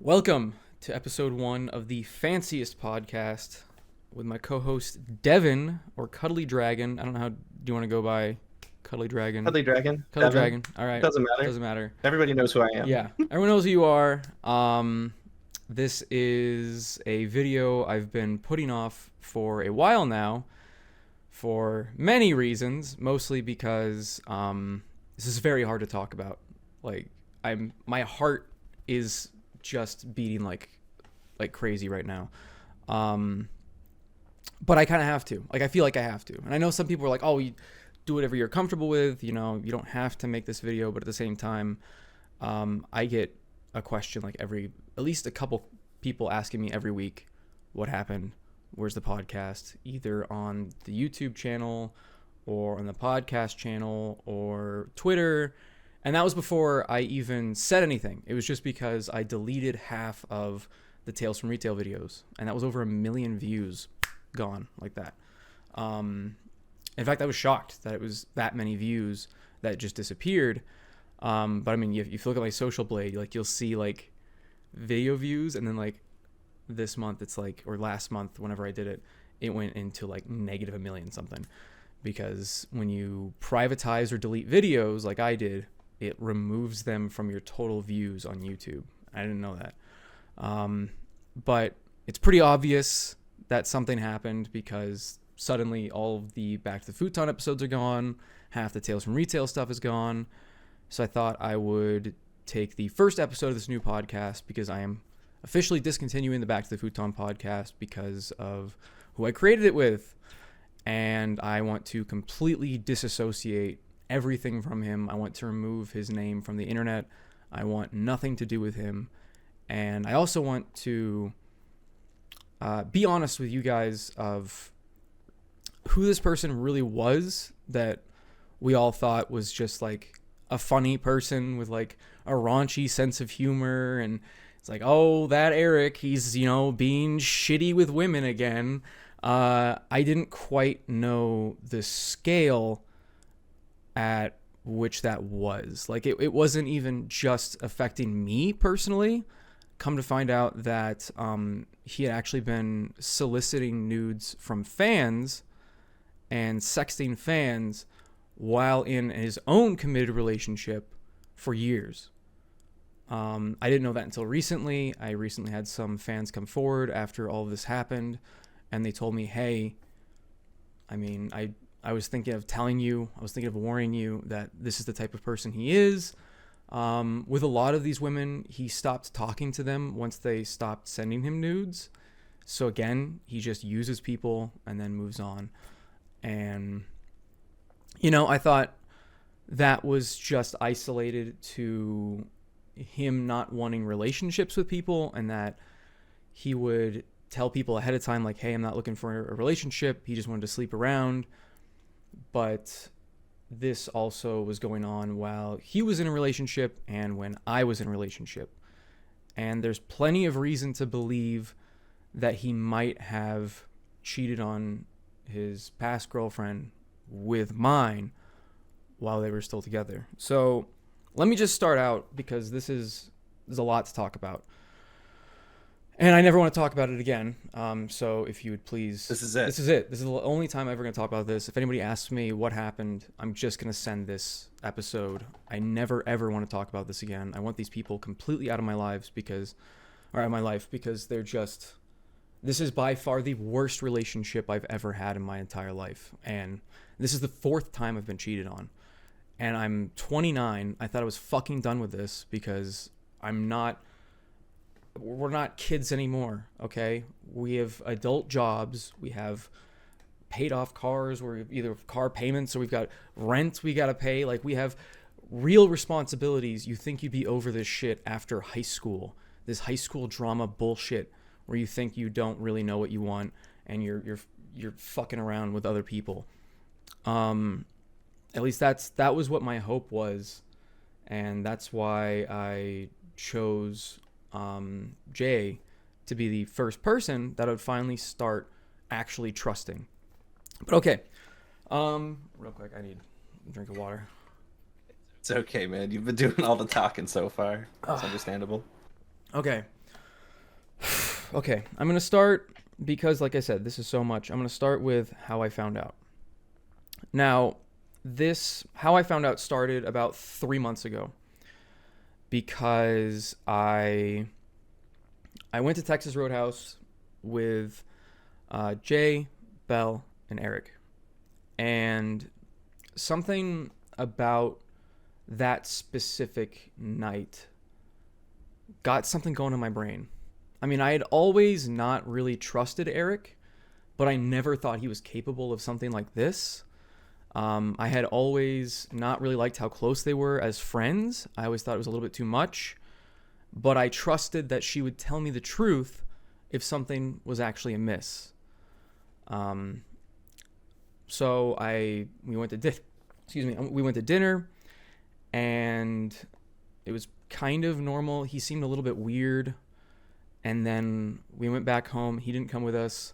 Welcome to episode 1 of the Fanciest podcast with my co-host Devin, or Cuddly Dragon. I don't know how do you want to go by Cuddly Dragon? Cuddly Dragon, Cuddly Devin. Dragon. All right. Doesn't matter. Doesn't matter. Everybody knows who I am. Yeah. Everyone knows who you are. This is a video I've been putting off for a while now for many reasons, mostly because this is very hard to talk about. My heart is just beating like crazy right now. But I kind of have to. I feel like I have to. And I know some people are like, "Oh, you do whatever you're comfortable with. You know, you don't have to make this video." But at the same time, I get a question at least a couple people asking me every week, "What happened? Where's the podcast?" Either on the YouTube channel or on the podcast channel or Twitter. And that was before I even said anything. It was just because I deleted half of the Tales from Retail videos. And that was over 1 million views gone like that. In fact, I was shocked that it was that many views that just disappeared. But I mean, if you look at my Social Blade, you'll see video views. And then this month, or last month, whenever I did it, it went into negative 1 million something. Because when you privatize or delete videos like I did, it removes them from your total views on YouTube. I didn't know that. But it's pretty obvious that something happened because suddenly all of the Back to the Futon episodes are gone. Half the Tales from Retail stuff is gone. So I thought I would take the first episode of this new podcast because I am officially discontinuing the Back to the Futon podcast because of who I created it with. And I want to completely disassociate everything from him. I want to remove his name from the internet. I want nothing to do with him. And I also want to be honest with you guys of who this person really was that we all thought was just a funny person with a raunchy sense of humor. And it's oh, that Eric, he's, being shitty with women again. I didn't quite know the scale at which that was. It wasn't even just affecting me personally. Come to find out that he had actually been soliciting nudes from fans and sexting fans while in his own committed relationship for years. I didn't know that until recently. I recently had some fans come forward after all of this happened, and they told me, "Hey, I was thinking of telling you, I was thinking of warning you that this is the type of person he is." With a lot of these women, he stopped talking to them once they stopped sending him nudes. So again, he just uses people and then moves on. And, I thought that was just isolated to him not wanting relationships with people, and that he would tell people ahead of time, hey, I'm not looking for a relationship. He just wanted to sleep around. But this also was going on while he was in a relationship and when I was in a relationship. And there's plenty of reason to believe that he might have cheated on his past girlfriend with mine while they were still together. So let me just start out because there's a lot to talk about. And I never want to talk about it again. So if you would please... This is it. This is it. This is the only time I'm ever going to talk about this. If anybody asks me what happened, I'm just going to send this episode. I never, ever want to talk about this again. I want these people completely out of my life because they're just... This is by far the worst relationship I've ever had in my entire life. And this is the 4th time I've been cheated on. And I'm 29. I thought I was fucking done with this because we're not kids anymore, okay? We have adult jobs. We have paid off cars. We're either car payments or we've got rent we got to pay. We have real responsibilities. You think you'd be over this shit after high school, this high school drama bullshit where you think you don't really know what you want and you're fucking around with other people. At least that was what my hope was. And that's why I chose Jay to be the first person that I would finally start actually trusting. But okay, real quick, I need a drink of water. It's okay, man. You've been doing all the talking so far. It's understandable. Okay. Okay, I'm going to start because, like I said, this is so much. I'm going to start with how I found out. Now, how I found out started about 3 months ago because I went to Texas Roadhouse with Jay, Bell, and Eric. And something about that specific night got something going in my brain. I mean, I had always not really trusted Eric, but I never thought he was capable of something like this. I had always not really liked how close they were as friends. I always thought it was a little bit too much, but I trusted that she would tell me the truth if something was actually amiss. So we went to dinner, and it was kind of normal. He seemed a little bit weird, and then we went back home. He didn't come with us,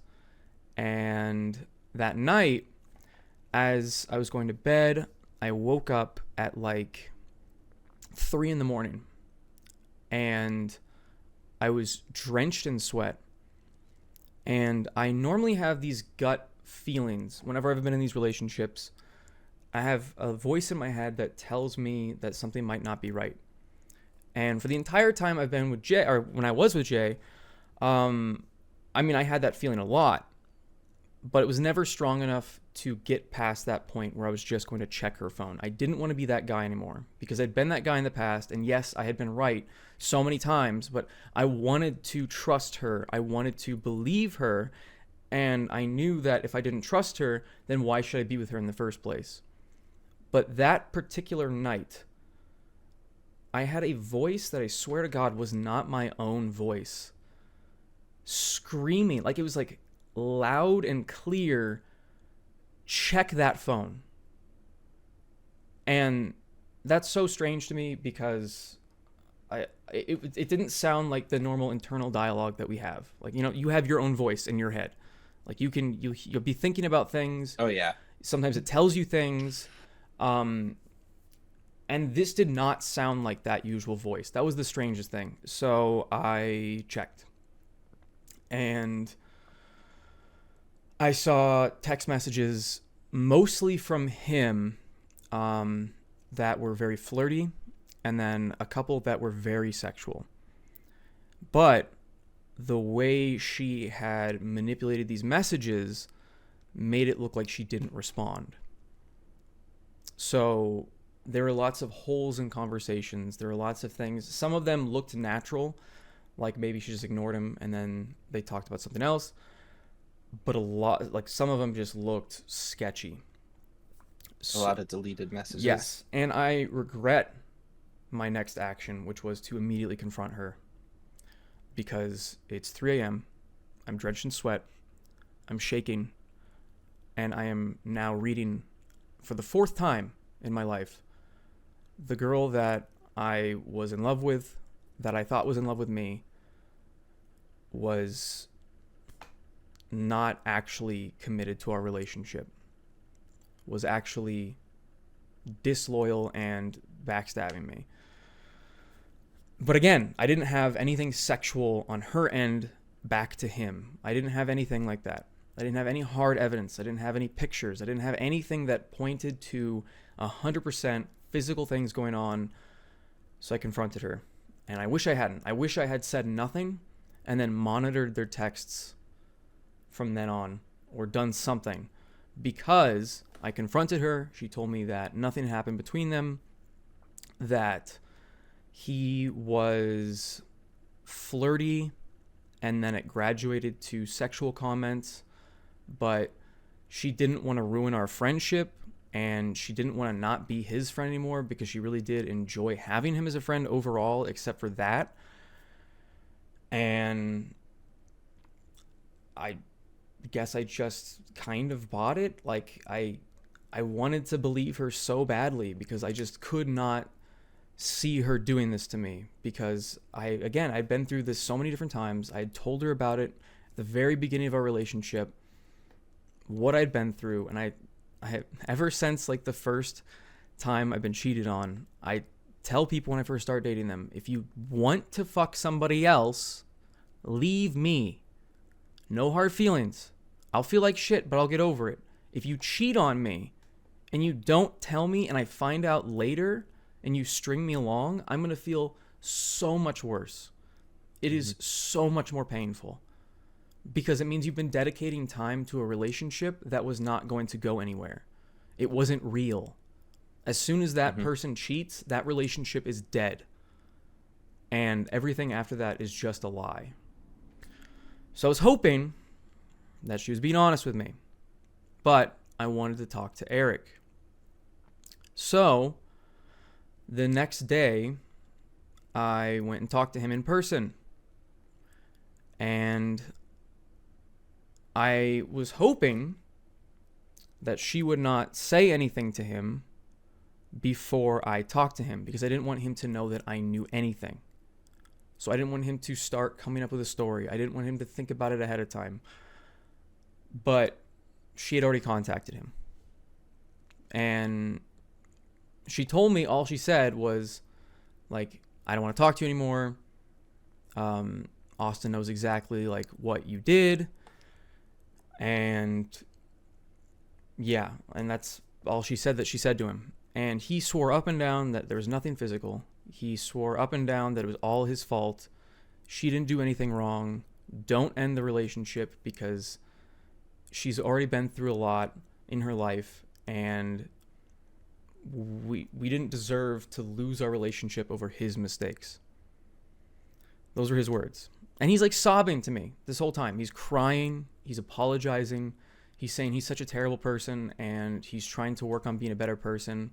and that night, as I was going to bed, I woke up at like 3 a.m, and I was drenched in sweat. And I normally have these gut feelings whenever I've been in these relationships. I have a voice in my head that tells me that something might not be right. And for the entire time I've been with Jay, or when I was with Jay, I had that feeling a lot, but it was never strong enough to get past that point where I was just going to check her phone. I didn't want to be that guy anymore because I'd been that guy in the past, and yes, I had been right so many times, but I wanted to trust her. I wanted to believe her, and I knew that if I didn't trust her, then why should I be with her in the first place? But that particular night, I had a voice that I swear to God was not my own voice, screaming, like it was like loud and clear, check that phone. And that's so strange to me because it didn't sound like the normal internal dialogue that we have. Like, you have your own voice in your head. Like you'll be thinking about things. Oh yeah. Sometimes it tells you things. And this did not sound like that usual voice. That was the strangest thing. So I checked, and I saw text messages mostly from him that were very flirty, and then a couple that were very sexual. But the way she had manipulated these messages made it look like she didn't respond. So there were lots of holes in conversations. There were lots of things. Some of them looked natural, like maybe she just ignored him and then they talked about something else. But some of them just looked sketchy. A lot of deleted messages. Yes, and I regret my next action, which was to immediately confront her. Because it's 3 a.m., I'm drenched in sweat, I'm shaking, and I am now reading, for the 4th time in my life, the girl that I was in love with, that I thought was in love with me, was not actually committed to our relationship, was actually disloyal and backstabbing me. But again, I didn't have anything sexual on her end back to him. I didn't have anything like that. I didn't have any hard evidence. I didn't have any pictures. I didn't have anything that pointed to 100% physical things going on. So I confronted her. And I wish I hadn't. I wish I had said nothing and then monitored their texts from then on, or done something. Because I confronted her. She told me that nothing happened between them, that he was flirty, and then it graduated to sexual comments, but she didn't want to ruin our friendship, and she didn't want to not be his friend anymore because she really did enjoy having him as a friend overall, except for that. And I guess I just kind of bought it. Like, I wanted to believe her so badly because I just could not see her doing this to me, because I'd been through this so many different times. I had told her about it at the very beginning of our relationship, what I'd been through, and I have, ever since like the first time I've been cheated on, I tell people when I first start dating them, if you want to fuck somebody else, Leave me. No hard feelings. I'll feel like shit, but I'll get over it. If you cheat on me and you don't tell me and I find out later and you string me along, I'm going to feel so much worse. It is so much more painful because it means you've been dedicating time to a relationship that was not going to go anywhere. It wasn't real. As soon as that person cheats, that relationship is dead. And everything after that is just a lie. So I was hoping that she was being honest with me. But I wanted to talk to Eric. So the next day, I went and talked to him in person. And I was hoping that she would not say anything to him before I talked to him, because I didn't want him to know that I knew anything. So I didn't want him to start coming up with a story. I didn't want him to think about it ahead of time. But she had already contacted him. And she told me, all she said was, like, I don't want to talk to you anymore. Austin knows exactly, like, what you did. And yeah, and that's all she said that she said to him. And he swore up and down that there was nothing physical. He swore up and down that it was all his fault. She didn't do anything wrong. Don't end the relationship because she's already been through a lot in her life, and we didn't deserve to lose our relationship over his mistakes. Those were his words. And he's like sobbing to me this whole time. He's crying. He's apologizing. He's saying he's such a terrible person and he's trying to work on being a better person.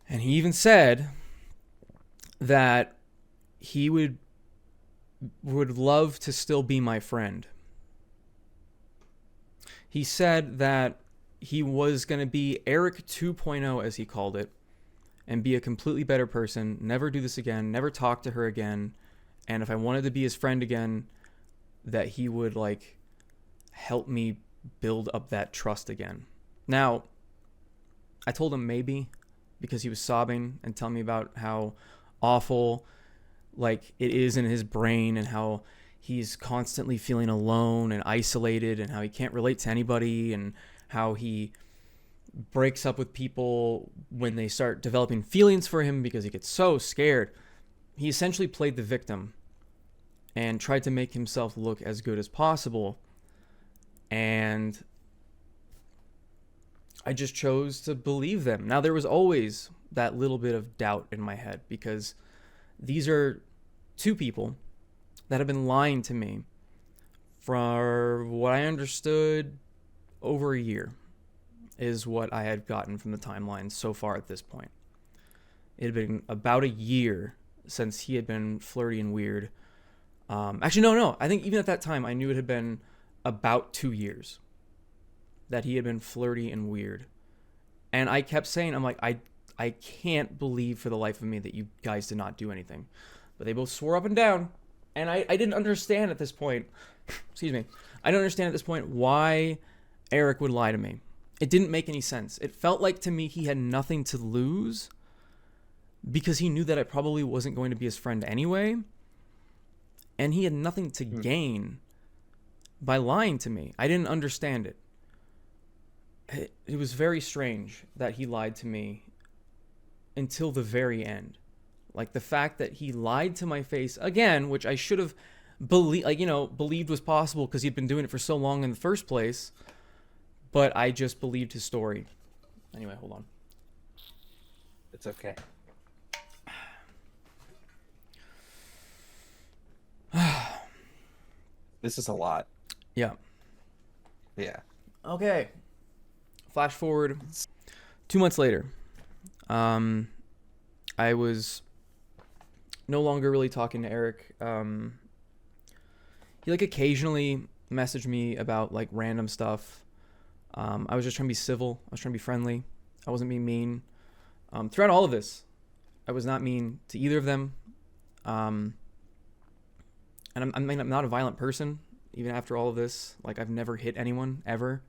And he even said that he would love to still be my friend. He said that he was going to be Eric 2.0, as he called it, and be a completely better person, never do this again, never talk to her again. And if I wanted to be his friend again, that he would, like, help me build up that trust again. Now, I told him maybe, because he was sobbing and telling me about how awful, like, it is in his brain and how he's constantly feeling alone and isolated and how he can't relate to anybody and how he breaks up with people when they start developing feelings for him because he gets so scared. He essentially played the victim and tried to make himself look as good as possible. And I just chose to believe them. Now, there was always that little bit of doubt in my head because these are two people that have been lying to me for what I understood over a year is what I had gotten from the timeline so far at this point. It had been about a year since he had been flirty and weird. Actually, no. I think even at that time, I knew it had been about 2 years that he had been flirty and weird. And I kept saying, I'm like, I can't believe for the life of me that you guys did not do anything. But they both swore up and down. And I didn't understand at this point, excuse me, I don't understand at this point why Eric would lie to me. It didn't make any sense. It felt like to me he had nothing to lose because he knew that I probably wasn't going to be his friend anyway. And he had nothing to gain by lying to me. I didn't understand it. It was very strange that he lied to me until the very end. Like the fact that he lied to my face again, which I should have believed was possible because he'd been doing it for so long in the first place. But I just believed his story. Anyway, hold on. It's okay. This is a lot. Yeah. Yeah. Okay. Flash forward 2 months later. I was no longer really talking to Eric. He like occasionally messaged me about like random stuff. I was just trying to be civil. I was trying to be friendly. I wasn't being mean. Throughout all of this, I was not mean to either of them. And I'm not a violent person, even after all of this. Like, I've never hit anyone, ever.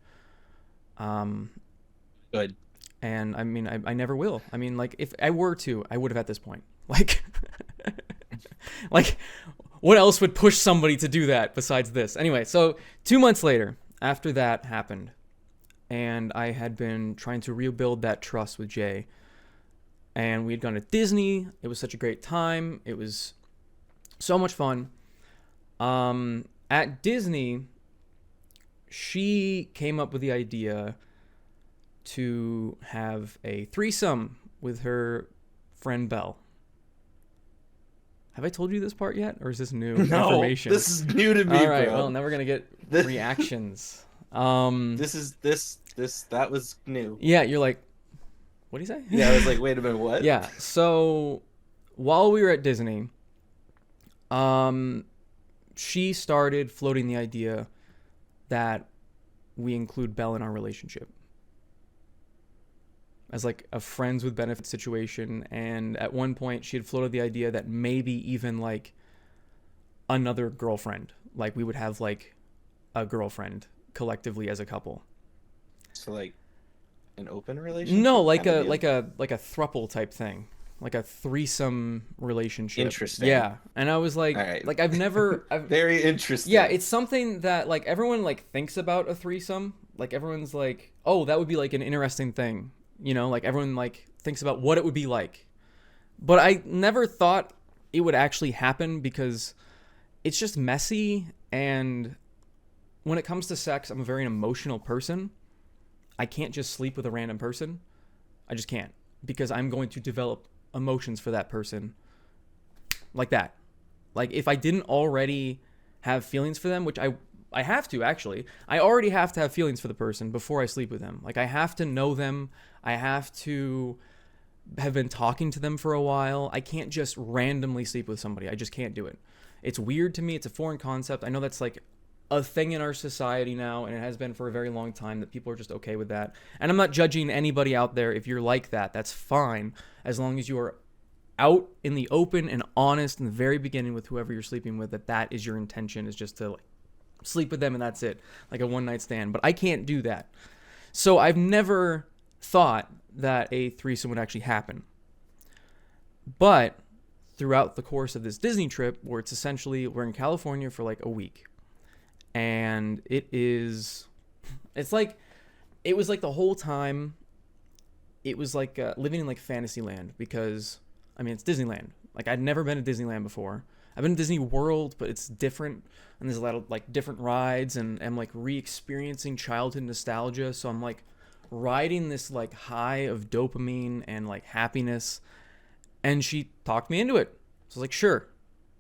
Good. And, I mean, I never will. I mean, like, if I were to, I would have at this point. Like, like, what else would push somebody to do that besides this? Anyway, so 2 months later, after that happened, and I had been trying to rebuild that trust with Jay, and we had gone to Disney. It was such a great time. It was so much fun. At Disney, she came up with the idea to have a threesome with her friend Belle. Have I told you this part yet, or is this new information? This is new to me, All right, bro. well, now we're gonna get reactions. That was new. Yeah, you're like, what do you say? Yeah, I was like, wait a minute, what? Yeah, so while we were at Disney, she started floating the idea that we include Belle in our relationship as like a friends with benefits situation. And at one point she had floated the idea that maybe even like another girlfriend, like we would have like a girlfriend collectively as a couple. So like an open relationship? No, like kind a of deal? like a throuple type thing. Like a threesome relationship. Interesting. Yeah. And I was like, All right. like I've never Very interesting. yeah, it's something that like everyone like thinks about a threesome. Like everyone's like, oh, that would be like an interesting thing. You know, like everyone like thinks about what it would be like. But I never thought it would actually happen because it's just messy. And when it comes to sex, I'm a very emotional person. I can't just sleep with a random person. I just can't, because I'm going to develop emotions for that person like that. Like if I didn't already have feelings for them, which I have to actually. I already have to have feelings for the person before I sleep with them. Like I have to know them. I have to have been talking to them for a while. I can't just randomly sleep with somebody. I just can't do it. It's weird to me. It's a foreign concept. I know that's like a thing in our society now, and it has been for a very long time, that people are just okay with that. And I'm not judging anybody out there. If you're like that, that's fine, as long as you are out in the open and honest in the very beginning with whoever you're sleeping with, that is your intention, is just to like sleep with them and that's it, like a one night stand. But I can't do that. So I've never thought that a threesome would actually happen. But throughout the course of this Disney trip, where it's essentially, we're in California for like a week, and it was like the whole time it was like living in like Fantasyland, because I mean, it's Disneyland. Like I'd never been to Disneyland before. I've been to Disney World, but it's different, and there's a lot of like different rides, and I'm like re-experiencing childhood nostalgia. So I'm like riding this like high of dopamine and like happiness, and she talked me into it. So I was like, sure,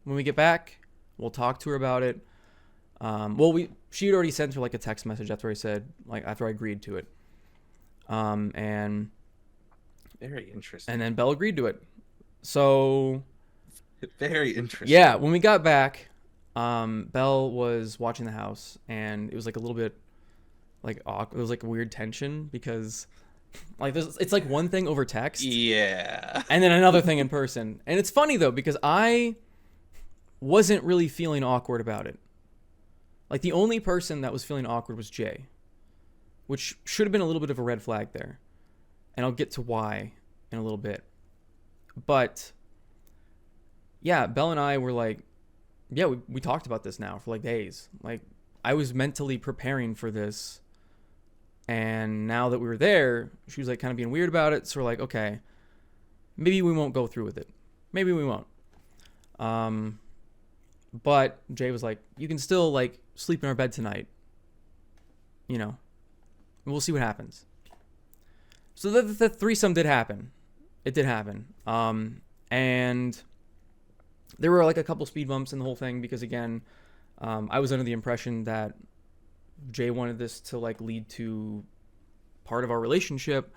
when we get back, we'll talk to her about it. She had already sent her like a text message after I said, like, after I agreed to it. And Very interesting. then Belle agreed to it. So Very interesting. yeah, when we got back, Belle was watching the house, and it was like a little bit like awkward. It was like a weird tension, because like it's like one thing over text, Yeah. and then another thing in person. And it's funny though, because I wasn't really feeling awkward about it. Like the only person that was feeling awkward was Jay, which should have been a little bit of a red flag there. And I'll get to why in a little bit. But yeah, Belle and I were like, yeah, we talked about this now for like days. Like I was mentally preparing for this. And now that we were there, she was like kind of being weird about it. So we're like, okay, maybe we won't go through with it. Maybe we won't. But Jay was like, you can still like sleep in our bed tonight. You know, we'll see what happens. So the threesome did happen. It did happen. And there were like a couple speed bumps in the whole thing, because again, I was under the impression that Jay wanted this to like lead to part of our relationship,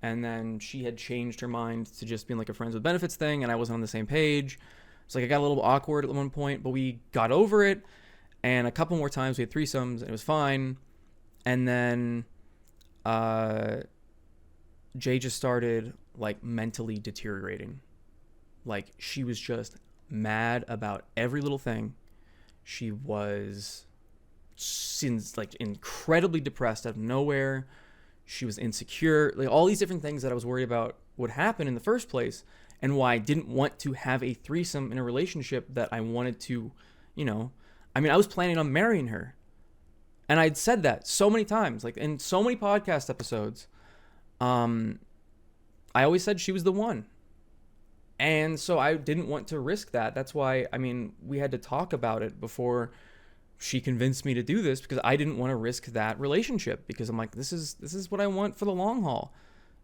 and then she had changed her mind to just being like a friends with benefits thing, and I wasn't on the same page. So like I got a little awkward at one point, but we got over it, and a couple more times we had threesomes, and it was fine. And then Jay just started like mentally deteriorating. Like she was just mad about every little thing. She was like incredibly depressed out of nowhere. She was insecure, like all these different things that I was worried about would happen in the first place. and why I didn't want to have a threesome in a relationship that I wanted to, I mean, I was planning on marrying her. And I'd said that so many times, like in so many podcast episodes. I always said she was the one. And so I didn't want to risk that. That's why, I mean, we had to talk about it before she convinced me to do this, because I didn't want to risk that relationship, because I'm like, this is what I want for the long haul.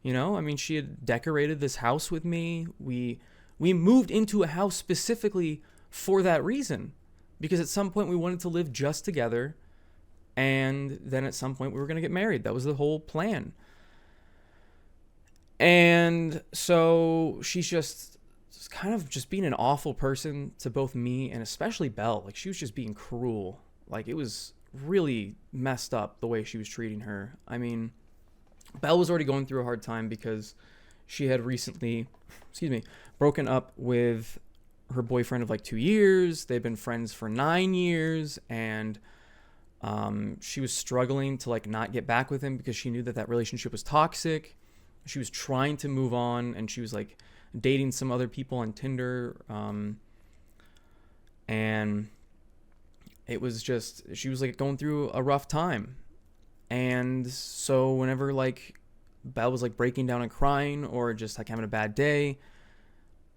I mean, she had decorated this house with me. We moved into a house specifically for that reason, because at some point we wanted to live just together. And then at some point we were going to get married. That was the whole plan. And so she's just kind of just being an awful person to both me and especially Belle. Like, she was just being cruel. Like, it was really messed up the way she was treating her. I mean, Belle was already going through a hard time because she had recently, broken up with her boyfriend of like 2 years. They'd been friends for 9 years, and she was struggling to like not get back with him because she knew that relationship was toxic. She was trying to move on, and she was like dating some other people on Tinder. And it was just, she was like going through a rough time. And so whenever like Belle was like breaking down and crying or just like having a bad day,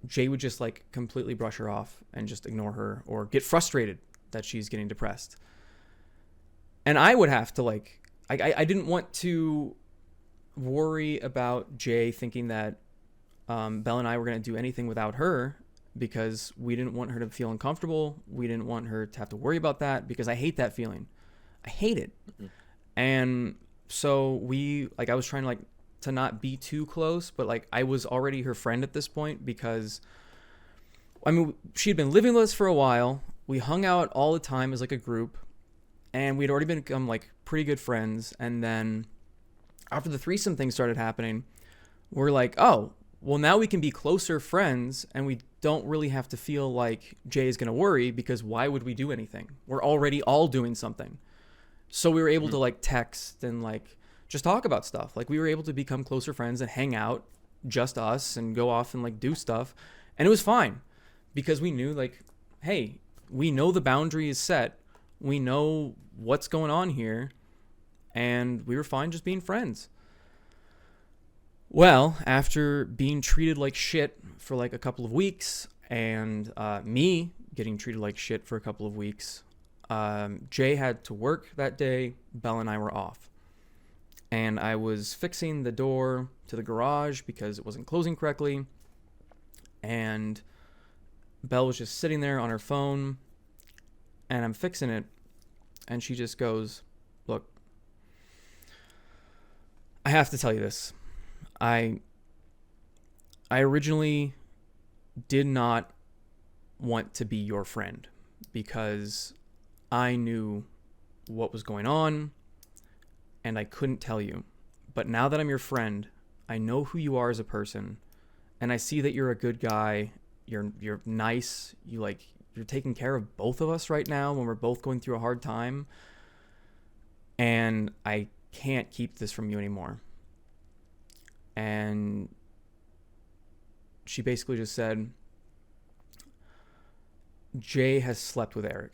Jay would just like completely brush her off and just ignore her or get frustrated that she's getting depressed. And I would have to like, I didn't want to worry about Jay thinking that Belle and I were going to do anything without her, because we didn't want her to feel uncomfortable. We didn't want her to have to worry about that, because I hate that feeling. I hate it. Mm-hmm. And so I was trying to like to not be too close, but like I was already her friend at this point, because I mean, she'd been living with us for a while. We hung out all the time as like a group, and we'd already become like pretty good friends. And then after the threesome thing started happening, we're like, oh, well, now we can be closer friends, and we don't really have to feel like Jay is going to worry, because why would we do anything? We're already all doing something. So we were able to like text and like just talk about stuff. Like, we were able to become closer friends and hang out, just us, and go off and like do stuff. And it was fine, because we knew like, hey, we know the boundary is set. We know what's going on here, and we were fine just being friends. Well, after being treated like shit for like a couple of weeks, and me getting treated like shit for a couple of weeks, Jay had to work that day. Belle and I were off. And I was fixing the door to the garage because it wasn't closing correctly. And Belle was just sitting there on her phone, and I'm fixing it. And she just goes, look, I have to tell you this. I originally did not want to be your friend, because I knew what was going on and I couldn't tell you. But now that I'm your friend, I know who you are as a person, and I see that you're a good guy. You're nice. You're taking care of both of us right now when we're both going through a hard time. And I can't keep this from you anymore. And she basically just said, Jay has slept with Eric.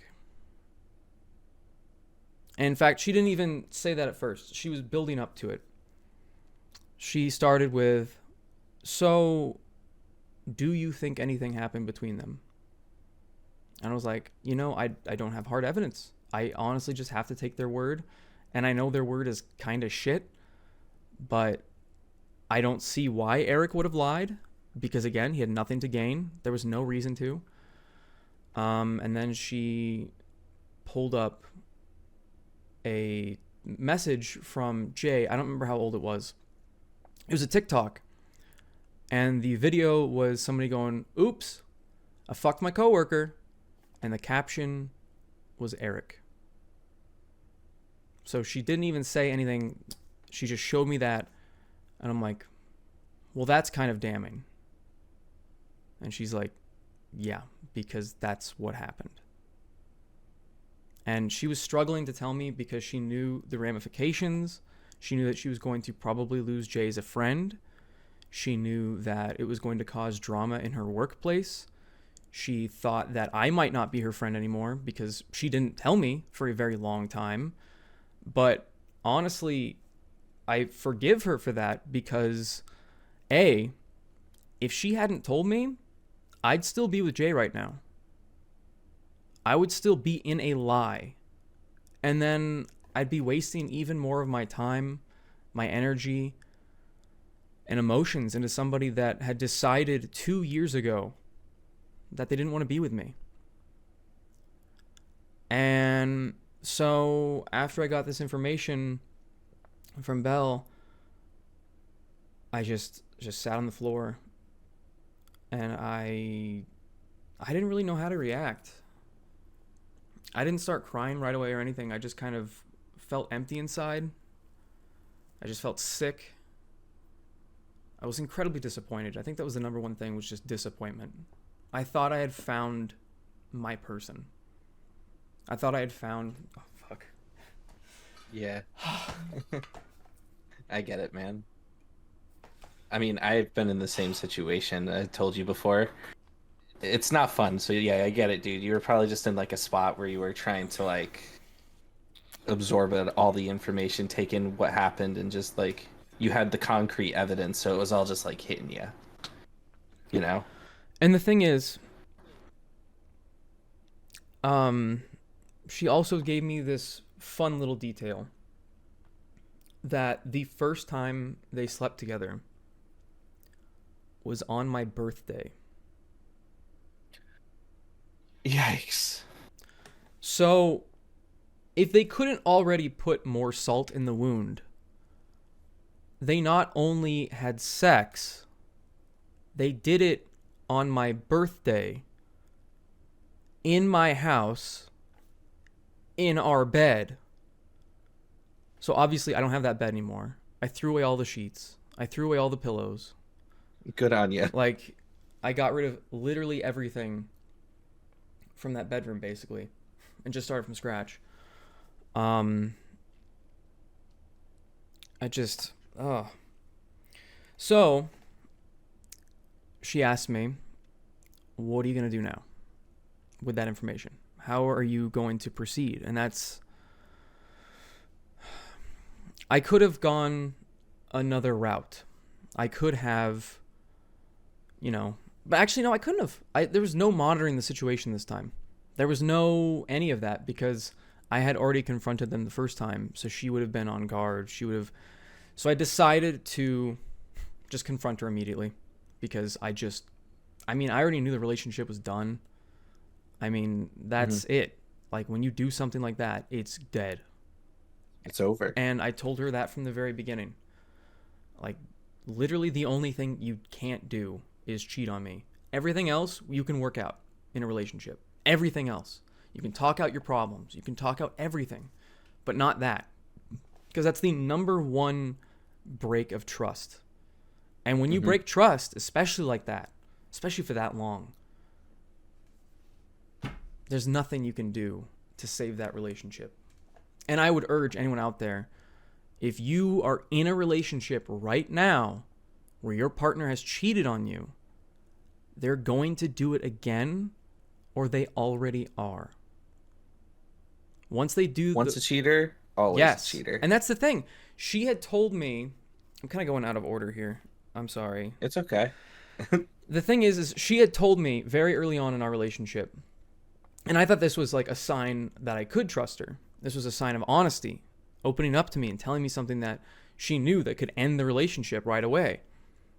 And in fact, she didn't even say that at first. She was building up to it. She started with, so do you think anything happened between them? And I was like, I don't have hard evidence. I honestly just have to take their word. And I know their word is kind of shit, but I don't see why Eric would have lied, because again, he had nothing to gain. There was no reason to. And then she pulled up a message from Jay. I don't remember how old it was. It was a TikTok. And the video was somebody going, oops, I fucked my coworker. And the caption was Eric. So she didn't even say anything. She just showed me that. And I'm like, well, that's kind of damning. And she's like, yeah, because that's what happened. And she was struggling to tell me because she knew the ramifications. She knew that she was going to probably lose Jay as a friend. She knew that it was going to cause drama in her workplace. She thought that I might not be her friend anymore because she didn't tell me for a very long time. But honestly, I forgive her for that because, A, if she hadn't told me, I'd still be with Jay right now. I would still be in a lie. And then I'd be wasting even more of my time, my energy, and emotions into somebody that had decided 2 years ago that they didn't want to be with me. And so after I got this information from Belle, I just sat on the floor and I didn't really know how to react. I didn't start crying right away or anything. I just kind of felt empty inside. I just felt sick. I was incredibly disappointed. I think that was the number one thing, was just disappointment. I thought I had found my person. I thought I had found... Oh, fuck. Yeah. I get it, man. I mean, I've been in the same situation. I told you before. It's not fun, so yeah, I get it, dude. You were probably just in like a spot where you were trying to like absorb all the information, take in what happened, and just like you had the concrete evidence, so it was all just like hitting you, you know? And the thing is, she also gave me this fun little detail that the first time they slept together was on my birthday. Yikes. So, if they couldn't already put more salt in the wound, they not only had sex, they did it on my birthday, in my house, in our bed. So obviously I don't have that bed anymore. I threw away all the sheets. I threw away all the pillows. Good on you. Like, I got rid of literally everything from that bedroom, basically, and just started from scratch. So, she asked me, what are you going to do now with that information? How are you going to proceed? And I could have gone another route. I could have, but actually, no, I couldn't have. There was no monitoring the situation this time. There was no any of that because I had already confronted them the first time. So she would have been on guard. So I decided to just confront her immediately because I already knew the relationship was done. I mean, that's it. Like, when you do something like that, it's dead. It's over. And I told her that from the very beginning. Like, literally the only thing you can't do is cheat on me. Everything else you can work out in a relationship. Everything else. You can talk out your problems. You can talk out everything. But not that. Because that's the number one break of trust. And when you break trust, especially like that, especially for that long, there's nothing you can do to save that relationship. And I would urge anyone out there, if you are in a relationship right now where your partner has cheated on you, they're going to do it again, or they already are. Once they do... Once a cheater, always a cheater. And that's the thing. She had told me... I'm kind of going out of order here. I'm sorry. It's okay. The thing is she had told me very early on in our relationship, and I thought this was like a sign that I could trust her. This was a sign of honesty, opening up to me and telling me something that she knew that could end the relationship right away,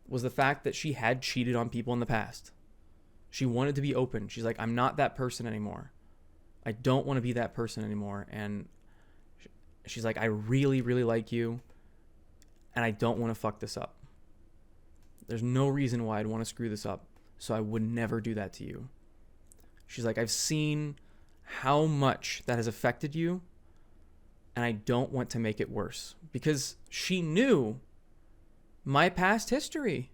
was the fact that she had cheated on people in the past. She wanted to be open. She's like, I'm not that person anymore. I don't want to be that person anymore. And she's like, I really, really like you, and I don't want to fuck this up. There's no reason why I'd want to screw this up, so I would never do that to you. She's like, I've seen how much that has affected you, and I don't want to make it worse. Because she knew my past history.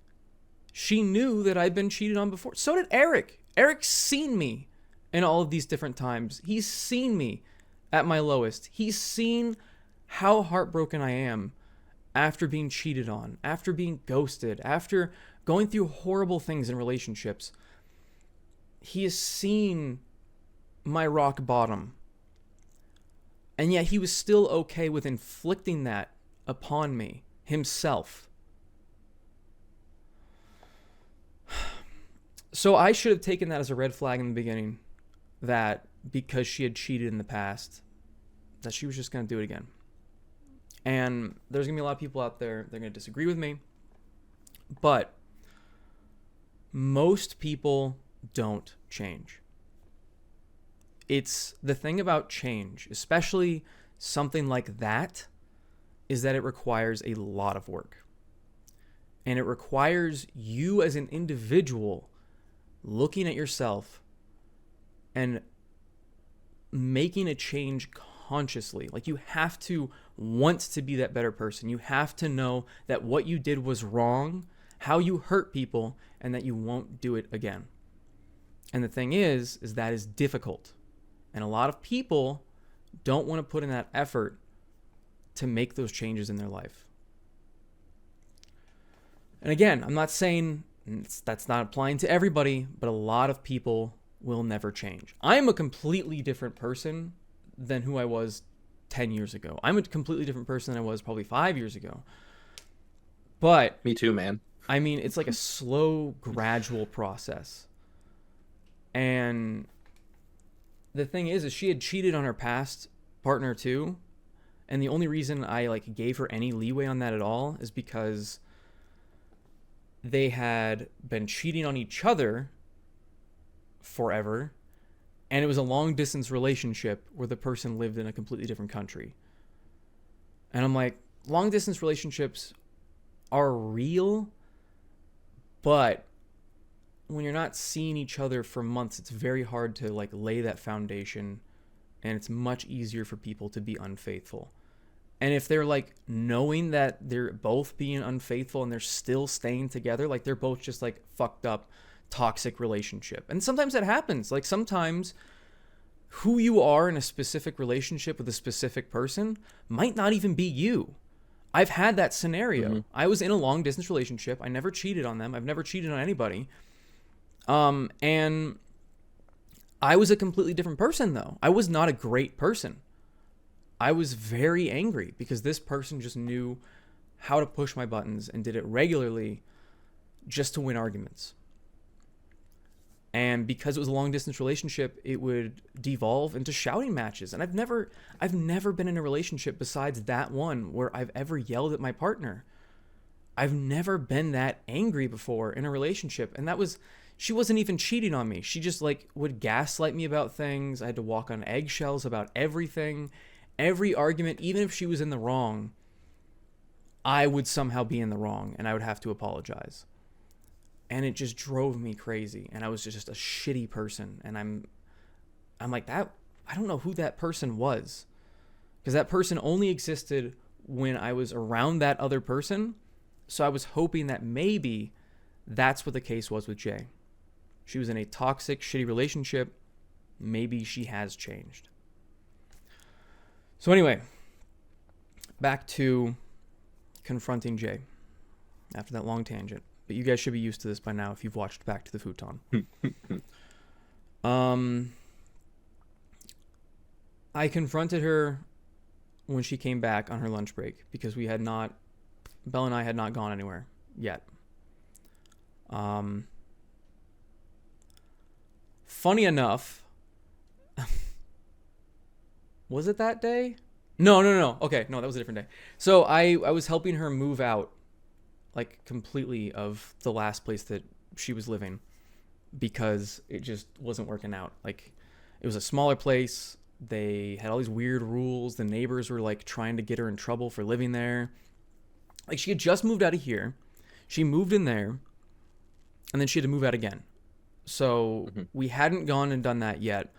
She knew that I'd been cheated on before. So did Eric. Eric's seen me in all of these different times. He's seen me at my lowest. He's seen how heartbroken I am after being cheated on, after being ghosted, after going through horrible things in relationships. He has seen my rock bottom. And yet he was still okay with inflicting that upon me himself. So I should have taken that as a red flag in the beginning, that because she had cheated in the past, that she was just going to do it again. And there's going to be a lot of people out there, they're going to disagree with me. But most people don't change. It's the thing about change, especially something like that, is that it requires a lot of work. And it requires you as an individual looking at yourself and making a change consciously. Like, you have to want to be that better person. You have to know that what you did was wrong, how you hurt people, and that you won't do it again. And the thing is that is difficult. And a lot of people don't want to put in that effort to make those changes in their life. And again, I'm not saying that's not applying to everybody, but a lot of people will never change. I'm a completely different person than who I was 10 years ago. I'm a completely different person than I was probably 5 years ago. But me too, man. I mean, it's like a slow, gradual process. And the thing is she had cheated on her past partner too. And the only reason I like gave her any leeway on that at all is because they had been cheating on each other forever. And it was a long distance relationship where the person lived in a completely different country. And I'm like, long distance relationships are real, but when you're not seeing each other for months, it's very hard to like lay that foundation, and it's much easier for people to be unfaithful. And if they're like knowing that they're both being unfaithful and they're still staying together, like they're both just like fucked up, toxic relationship. And sometimes that happens. Like sometimes who you are in a specific relationship with a specific person might not even be you. I've had that scenario. Mm-hmm. I was in a long distance relationship. I never cheated on them. I've never cheated on anybody. And I was a completely different person though. I was not a great person. I was very angry because this person just knew how to push my buttons and did it regularly just to win arguments. And because it was a long distance relationship, it would devolve into shouting matches. And I've never been in a relationship besides that one where I've ever yelled at my partner. I've never been that angry before in a relationship. And she wasn't even cheating on me. She just like would gaslight me about things. I had to walk on eggshells about everything. Every argument, even if she was in the wrong, I would somehow be in the wrong and I would have to apologize. And it just drove me crazy. And I was just a shitty person. And I'm like, that, I don't know who that person was. Because that person only existed when I was around that other person. So I was hoping that maybe that's what the case was with Jay. She was in a toxic, shitty relationship. Maybe she has changed. So anyway, back to confronting Jay after that long tangent. But you guys should be used to this by now if you've watched Back to the Futon. I confronted her when she came back on her lunch break because Belle and I had not gone anywhere yet. Funny enough, was it that day? No. Okay, no, that was a different day. So I was helping her move out, like completely, of the last place that she was living because it just wasn't working out. Like, it was a smaller place. They had all these weird rules. The neighbors were like trying to get her in trouble for living there. Like, she had just moved out of here. She moved in there, and then she had to move out again. So we hadn't gone and done that yet,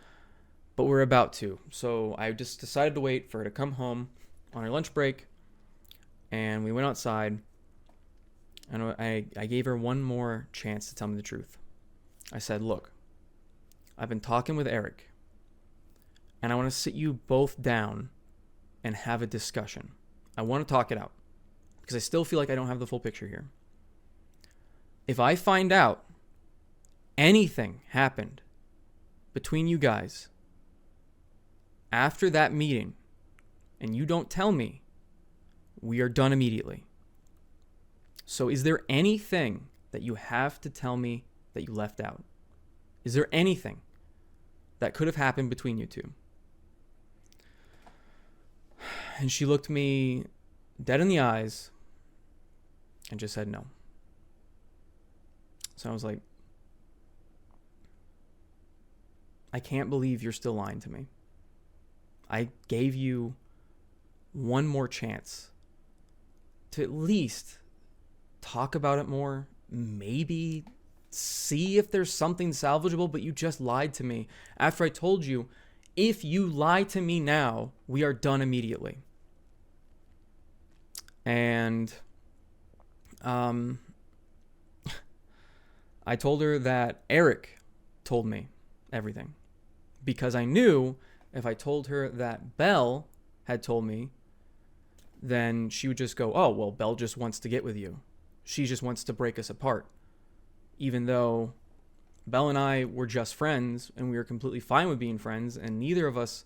but we're about to. So I just decided to wait for her to come home on her lunch break, and we went outside, and I gave her one more chance to tell me the truth. I said, look, I've been talking with Eric, and I want to sit you both down and have a discussion. I want to talk it out. because I still feel like I don't have the full picture here. If I find out anything happened between you guys after that meeting and you don't tell me, we are done immediately. So is there anything that you have to tell me that you left out? Is there anything that could have happened between you two? And she looked me dead in the eyes and just said no. So I was like, I can't believe you're still lying to me. I gave you one more chance to at least talk about it more, maybe see if there's something salvageable, but you just lied to me after I told you, if you lie to me now, we are done immediately. And I told her that Eric told me everything, because I knew if I told her that Belle had told me, then she would just go, oh, well, Belle just wants to get with you. She just wants to break us apart. Even though Belle and I were just friends and we were completely fine with being friends, and neither of us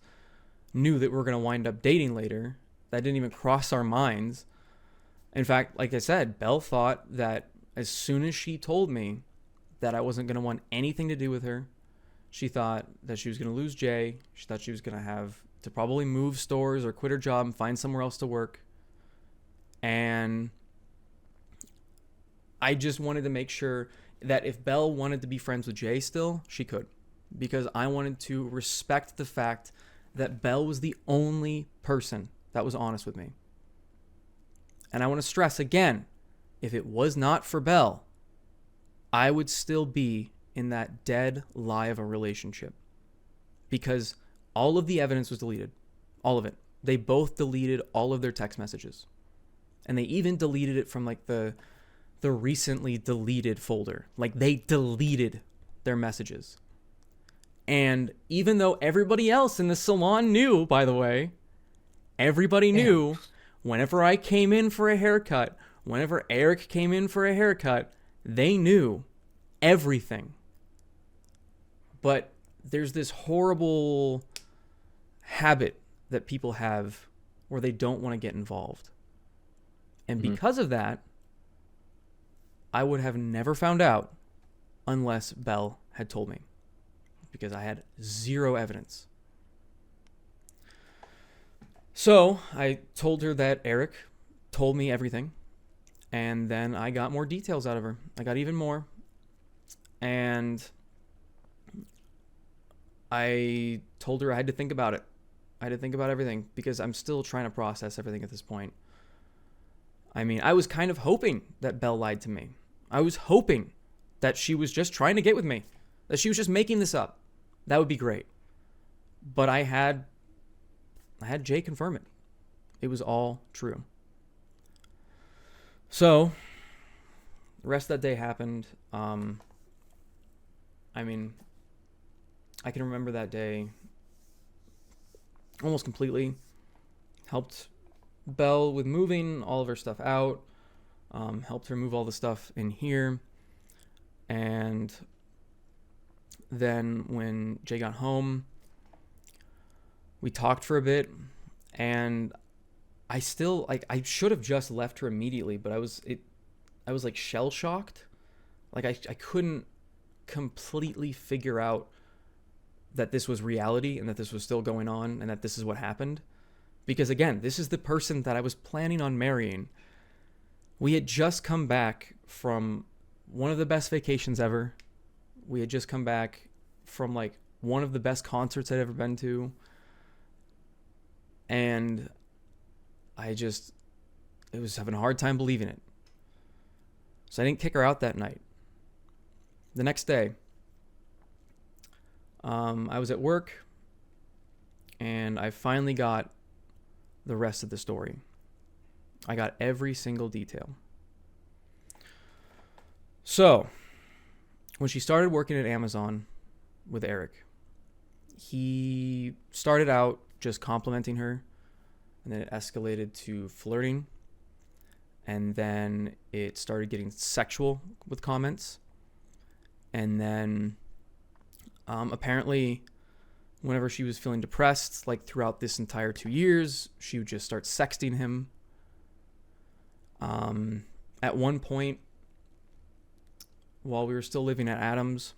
knew that we were going to wind up dating later. That didn't even cross our minds. In fact, like I said, Belle thought that as soon as she told me that I wasn't going to want anything to do with her, she thought that she was going to lose Jay. She thought she was going to have to probably move stores or quit her job and find somewhere else to work. And I just wanted to make sure that if Belle wanted to be friends with Jay still, she could. Because I wanted to respect the fact that Belle was the only person that was honest with me. And I want to stress again, if it was not for Belle, I would still be in that dead lie of a relationship. Because all of the evidence was deleted. All of it. They both deleted all of their text messages. And they even deleted it from like the recently deleted folder. Like they deleted their messages. And even though everybody else in the salon knew, by the way, everybody knew whenever I came in for a haircut, whenever Eric came in for a haircut, they knew everything. But there's this horrible habit that people have where they don't want to get involved. And because of that, I would have never found out unless Belle had told me, because I had zero evidence. So I told her that Eric told me everything, and then I got more details out of her. I got even more. And I told her I had to think about it. I had to think about everything because I'm still trying to process everything at this point. I mean, I was kind of hoping that Belle lied to me. I was hoping that she was just trying to get with me, that she was just making this up. That would be great. But I had Jay confirm it. It was all true. So the rest of that day happened. I mean, I can remember that day almost completely. Helped Belle with moving all of her stuff out. Helped her move all the stuff in here. And then when Jay got home, we talked for a bit, and I still, like, I should have just left her immediately, but I was like shell shocked. Like I couldn't completely figure out that this was reality and that this was still going on and that this is what happened. Because again, this is the person that I was planning on marrying. We had just come back from one of the best vacations ever. We had just come back from like one of the best concerts I'd ever been to. And I was having a hard time believing it. So I didn't kick her out that night. The next day, I was at work and I finally got the rest of the story. I got every single detail. So, when she started working at Amazon with Eric, he started out just complimenting her, and then it escalated to flirting. And then it started getting sexual with comments. And then apparently whenever she was feeling depressed, like throughout this entire 2 years, she would just start sexting him. At one point, while we were still living at Adams,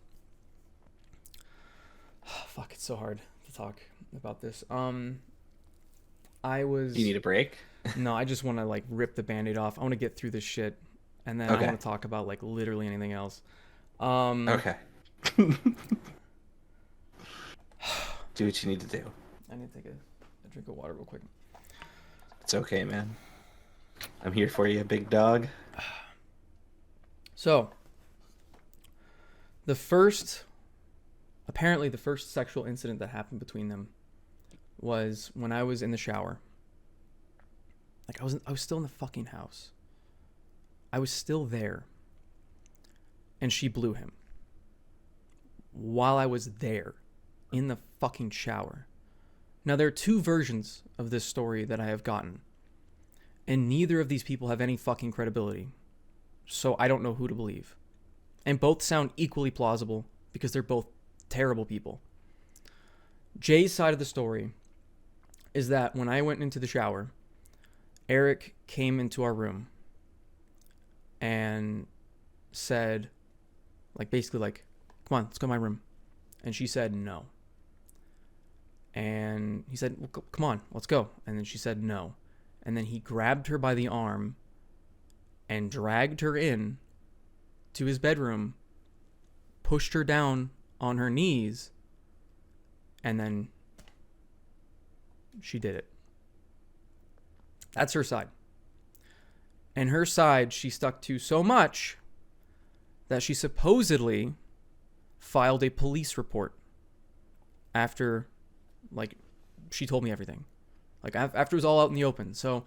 fuck, it's so hard to talk about this. I was. You need a break? No, I just want to like rip the Band-Aid off. I want to get through this shit, and then Okay. I want to talk about like literally anything else. Okay. Do what you need to do. I need to take a drink of water real quick. It's okay, man. I'm here for you, big dog. So, apparently the first sexual incident that happened between them was when I was in the shower. Like I was still in the fucking house. I was still there. And she blew him. While I was there in the fucking shower. Now there are two versions of this story that I have gotten. And neither of these people have any fucking credibility. So I don't know who to believe. And both sound equally plausible because they're both terrible people. Jay's side of the story is that when I went into the shower, Eric came into our room and said, like, basically like, come on, let's go to my room. And she said no. And he said, well, come on, let's go. And then she said no. And then he grabbed her by the arm and dragged her in to his bedroom, pushed her down on her knees, and then she did it. That's her side. And her side she stuck to so much that she supposedly filed a police report after, like, she told me everything. Like, after it was all out in the open. So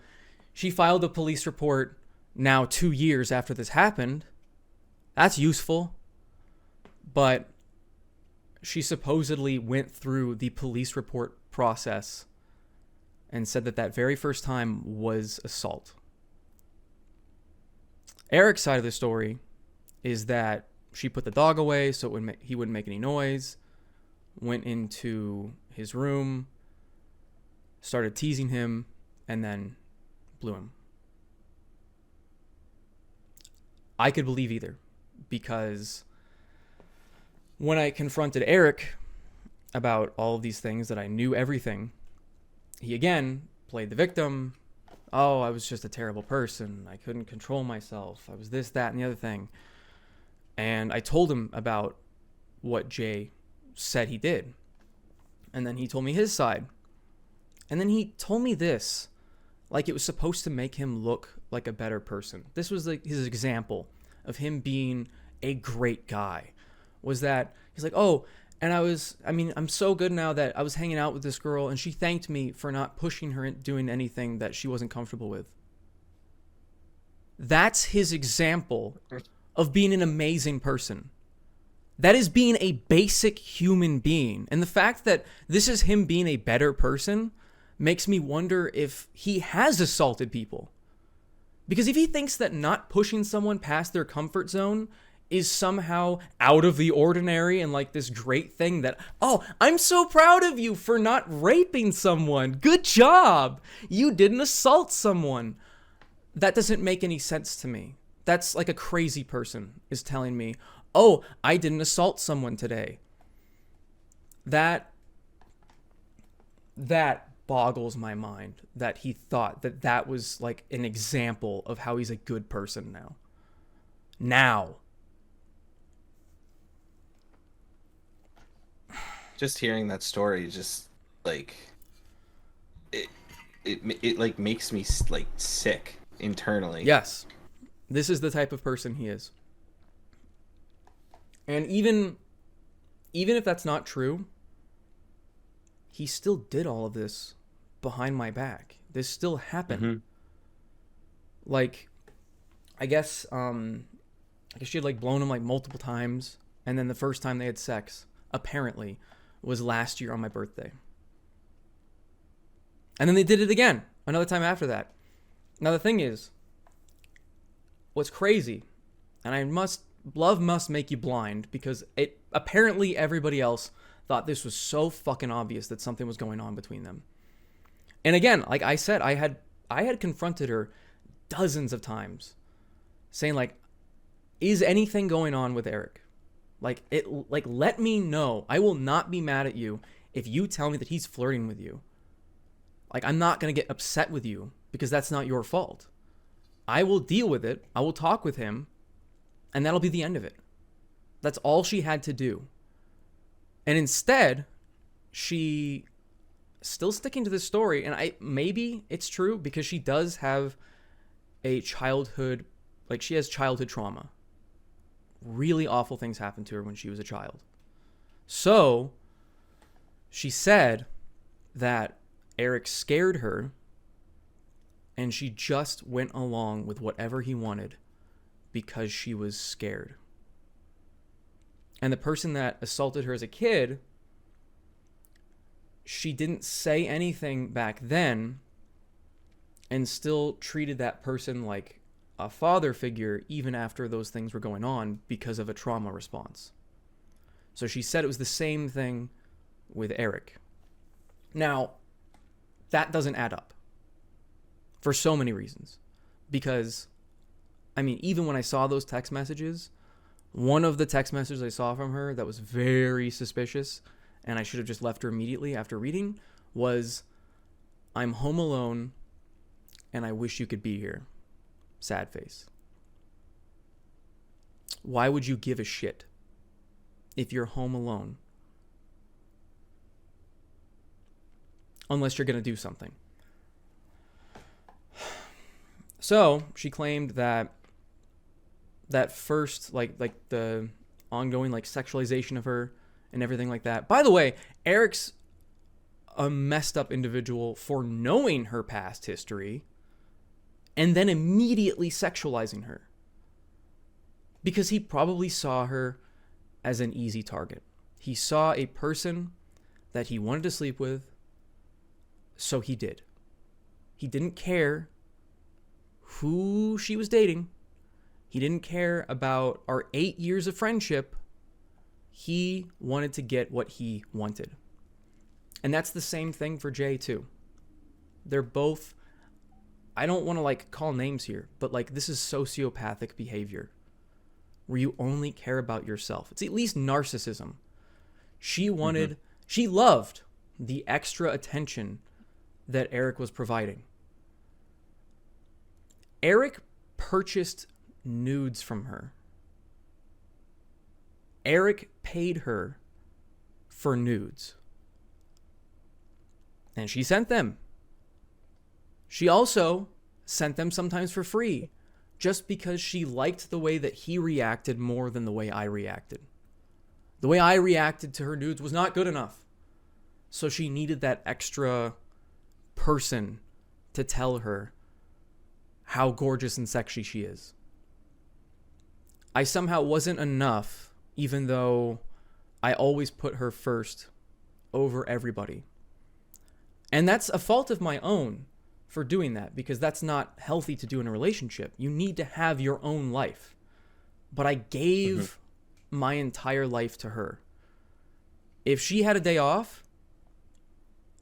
she filed a police report now 2 years after this happened. That's useful. But she supposedly went through the police report process and said that that very first time was assault. Eric's side of the story is that she put the dog away so he wouldn't make any noise, went into his room, started teasing him, and then blew him. I could believe either, because when I confronted Eric about all of these things that I knew everything, he again played the victim. Oh, I was just a terrible person. I couldn't control myself. I was this, that, and the other thing. And I told him about what Jay said he did. And then he told me his side. And then he told me this, like it was supposed to make him look like a better person. This was like his example of him being a great guy. Was that he's like, oh, and I'm so good now that I was hanging out with this girl and she thanked me for not pushing her into doing anything that she wasn't comfortable with. That's his example of being an amazing person. That is being a basic human being. And the fact that this is him being a better person makes me wonder if he has assaulted people. Because if he thinks that not pushing someone past their comfort zone is somehow out of the ordinary and like this great thing that, oh, I'm so proud of you for not raping someone. Good job. You didn't assault someone. That doesn't make any sense to me. That's like a crazy person is telling me, oh, I didn't assault someone today. That boggles my mind that he thought that that was like an example of how he's a good person now. Just hearing that story, just like it like makes me like sick internally. Yes, this is the type of person he is. And even if that's not true, he still did all of this behind my back. This still happened. Mm-hmm. Like, I guess she had like blown him like multiple times, and then the first time they had sex, apparently, was last year on my birthday. And then they did it again, another time after that. Now the thing is, what's crazy, and love must make you blind, because it apparently everybody else thought this was so fucking obvious that something was going on between them. And again, like I said, I had confronted her dozens of times, saying like, is anything going on with Eric? Like let me know. I will not be mad at you if you tell me that he's flirting with you. Like, I'm not going to get upset with you because that's not your fault. I will deal with it. I will talk with him, and that'll be the end of it. That's all she had to do. And instead, she still sticking to this story, and maybe it's true because she does have a childhood, like she has childhood trauma. Really awful things happened to her when she was a child. So she said that Eric scared her, and she just went along with whatever he wanted because she was scared. And the person that assaulted her as a kid, she didn't say anything back then and still treated that person like a father figure even after those things were going on because of a trauma response. So she said it was the same thing with Eric. Now, that doesn't add up for so many reasons. Because, I mean, even when I saw those text messages, one of the text messages I saw from her that was very suspicious, and I should have just left her immediately after reading, was, "I'm home alone, and I wish you could be here. Sad face." Why would you give a shit if you're home alone? Unless you're going to do something. So she claimed that first, like the ongoing like sexualization of her and everything like that. By the way, Eric's a messed up individual for knowing her past history and then immediately sexualizing her, because he probably saw her as an easy target. He saw a person that he wanted to sleep with, so he did. He didn't care who she was dating. He didn't care about our 8 years of friendship. He wanted to get what he wanted. And that's the same thing for Jay too. They're both, I don't want to like call names here, but like this is sociopathic behavior where you only care about yourself. It's at least narcissism. She wanted, she loved the extra attention that Eric was providing. Eric purchased nudes from her. Eric paid her for nudes. And she sent them. She also sent them sometimes for free, just because she liked the way that he reacted more than the way I reacted. The way I reacted to her nudes was not good enough. So she needed that extra person to tell her how gorgeous and sexy she is. I somehow wasn't enough, even though I always put her first over everybody. And that's a fault of my own for doing that, because that's not healthy to do in a relationship. You need to have your own life. But I gave my entire life to her. If she had a day off,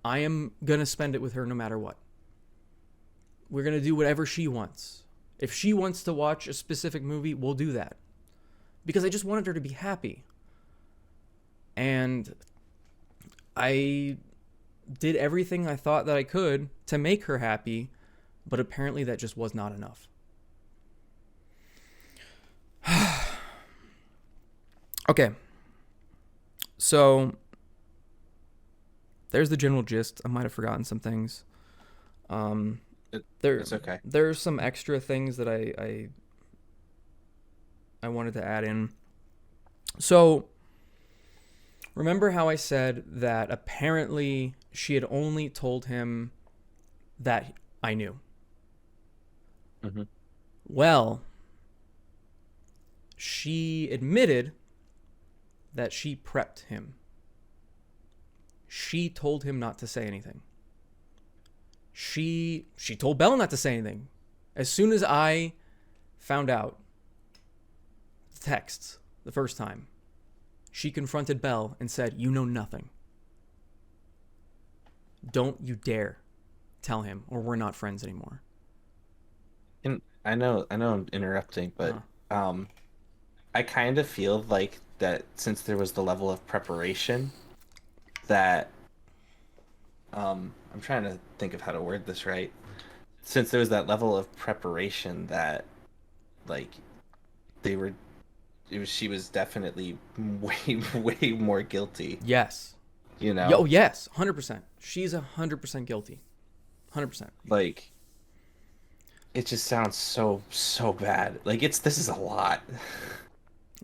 I am going to spend it with her no matter what. We're going to do whatever she wants. If she wants to watch a specific movie, we'll do that. Because I just wanted her to be happy. And I did everything I thought that I could to make her happy, but apparently that just was not enough. Okay. So there's the general gist. I might have forgotten some things. It's okay. There's some extra things that I wanted to add in. So remember how I said that apparently she had only told him that I knew? Well, she admitted that she prepped him. She told him not to say anything. She told Belle not to say anything. As soon as I found out texts the first time, she confronted Belle and said, "You know nothing. Don't you dare tell him, or we're not friends anymore." And I know I'm interrupting, but um I kind of feel like that since there was the level of preparation that I'm trying to think of how to word this right. Since there was that level of preparation that like they were she was definitely way more guilty, Yes. you Oh, know? yes. 100%. She's 100% guilty. 100%. Like it just sounds so bad. Like this is a lot.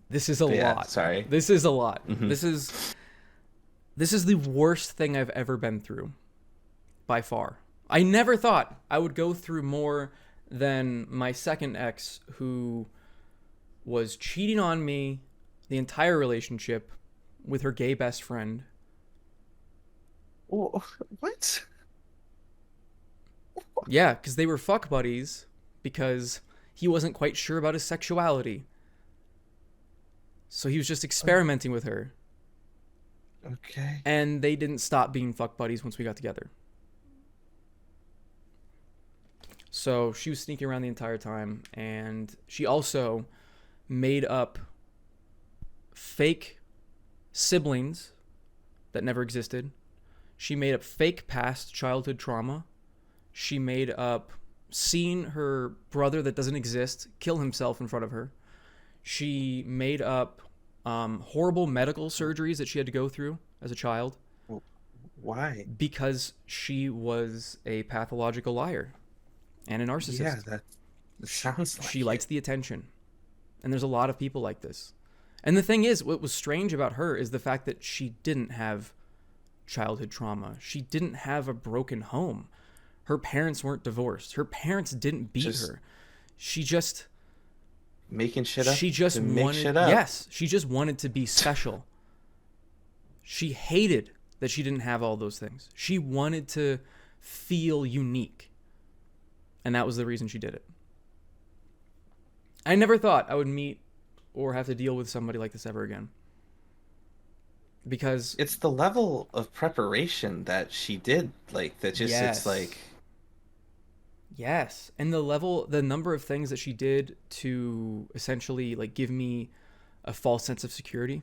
This is a But yeah, lot. sorry. This is a lot. Hmm. This is the worst thing I've ever been through, by far. I never thought I would go through more than my second ex, who was cheating on me the entire relationship with her gay best friend. What? Yeah, because they were fuck buddies because he wasn't quite sure about his sexuality. So he was just experimenting with her. Okay. And they didn't stop being fuck buddies once we got together. So she was sneaking around the entire time. And she also made up fake siblings that never existed. She made up fake past childhood trauma. She made up seeing her brother that doesn't exist kill himself in front of her. She made up horrible medical surgeries that she had to go through as a child Why? because she was a pathological liar and a narcissist. Yeah, that sounds like She likes the attention. And there's a lot of people like this. And the thing is, what was strange about her is the fact that she didn't have childhood trauma. She didn't have a broken home. Her parents weren't divorced. Her parents didn't beat her. She just making shit up. She just to make wanted, shit up. yes, she just wanted to be special. She hated that she didn't have all those things. She wanted to feel unique. And that was the reason she did it. I never thought I would meet or have to deal with somebody like this ever again. Because It's the level of preparation that she did, like that just yes. it's like Yes, and the number of things that she did to essentially like give me a false sense of security.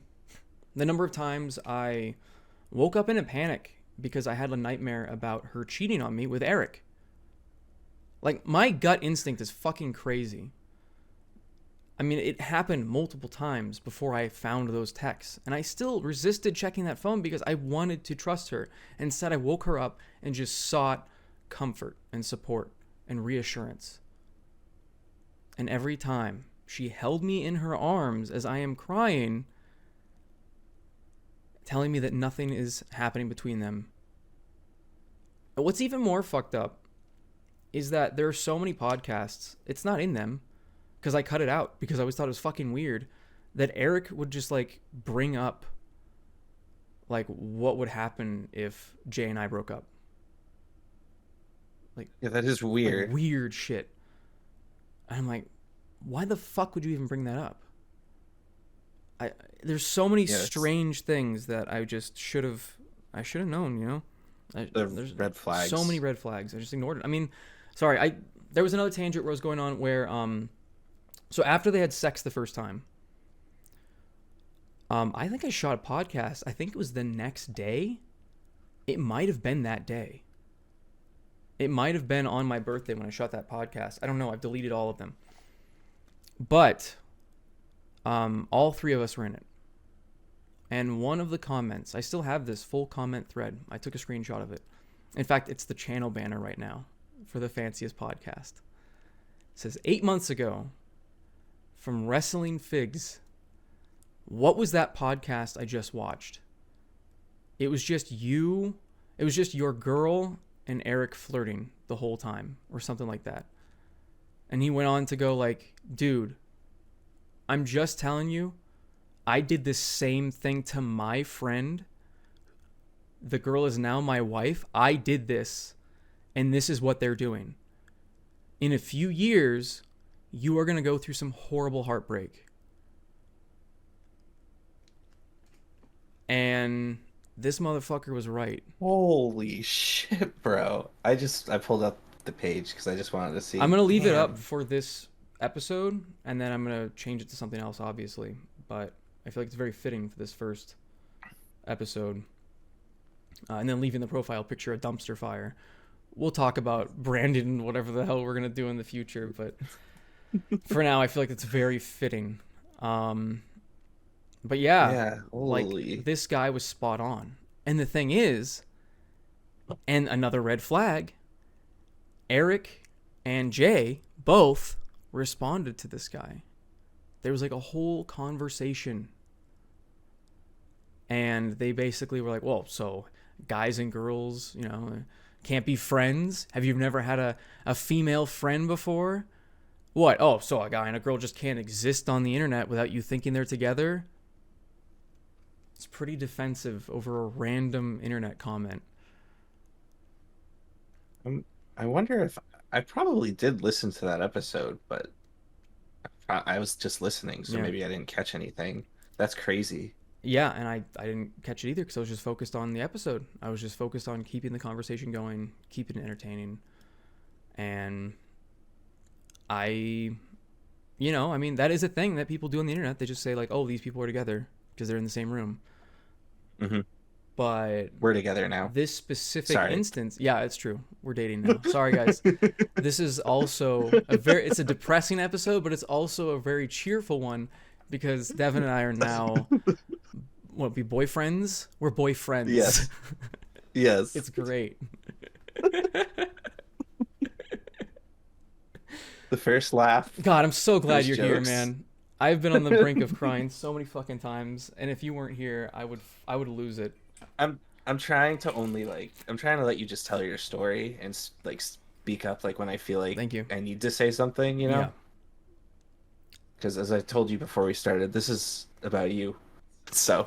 The number of times I woke up in a panic because I had a nightmare about her cheating on me with Eric. Like, my gut instinct is fucking crazy. I mean, it happened multiple times before I found those texts, and I still resisted checking that phone because I wanted to trust her. Instead, I woke her up and just sought comfort and support and reassurance. And every time she held me in her arms as I am crying, telling me that nothing is happening between them. And what's even more fucked up is that there are so many podcasts, it's not in them, because I cut it out because I always thought it was fucking weird, that Eric would just like bring up like what would happen if Jay and I broke up. Like, yeah, that is weird. like weird shit. And I'm like, why the fuck would you even bring that up? There's so many strange things that I just should have known, you know? There's red flags. So many red flags. I just ignored it. I mean, sorry, there was another tangent where I was going on where so after they had sex the first time, I think I shot a podcast. I think it was the next day. It might have been that day. It might have been on my birthday when I shot that podcast. I don't know. I've deleted all of them. But all three of us were in it. And one of the comments, I still have this full comment thread. I took a screenshot of it. In fact, it's the channel banner right now for the Fanciest podcast. It says, 8 months ago, from Wrestling Figs, what was that podcast I just watched? It was just you. It was just your girl and Eric flirting the whole time or something like that. And he went on to go like, dude, I'm just telling you, I did the same thing to my friend. The girl is now my wife. I did this, and this is what they're doing. In a few years, you are going to go through some horrible heartbreak. And this motherfucker was right. Holy shit, bro. I pulled up the page because I just wanted to I'm see. going to leave it up Damn. for this episode, and then I'm going to change it to something else, obviously. But I feel like it's very fitting for this first episode. And then leaving the profile picture a dumpster fire. We'll talk about Brandon and whatever the hell we're going to do in the future. But for now, I feel like it's very fitting. But yeah, Yeah, like holy. this guy was spot on. And the thing is, and another red flag, Eric and Jay both responded to this guy. There was like a whole conversation. And they basically were like, well, so guys and girls, can't be friends? Have you never had a female friend before? What? Oh, so a guy and a girl just can't exist on the internet without you thinking they're together? It's pretty defensive over a random internet comment. I wonder if I probably did listen to that episode, but I was just listening, so Yeah. maybe I didn't catch anything. That's crazy. Yeah, and I didn't catch it either because I was just focused on the episode. I was just focused on keeping the conversation going, keeping it entertaining. And I mean, that is a thing that people do on the internet. They just say, like, oh, these people are together because they're in the same room. Hmm. But We're together now. this specific Sorry. instance, yeah, it's true. We're dating now. Sorry, guys. This is also it's a depressing episode, but it's also a very cheerful one because Devin and I are now, what, be boyfriends? We're boyfriends. Yes. Yes. It's great. The first laugh. God, I'm so glad First you're here, jokes. man. I've been on the brink of crying so many fucking times, and if you weren't here, I would lose it. I'm trying to only I'm trying to let you just tell your story and like speak up like when I feel like Thank you. I need to say something, you know? Yeah. Because as I told you before we started, this is about you. So.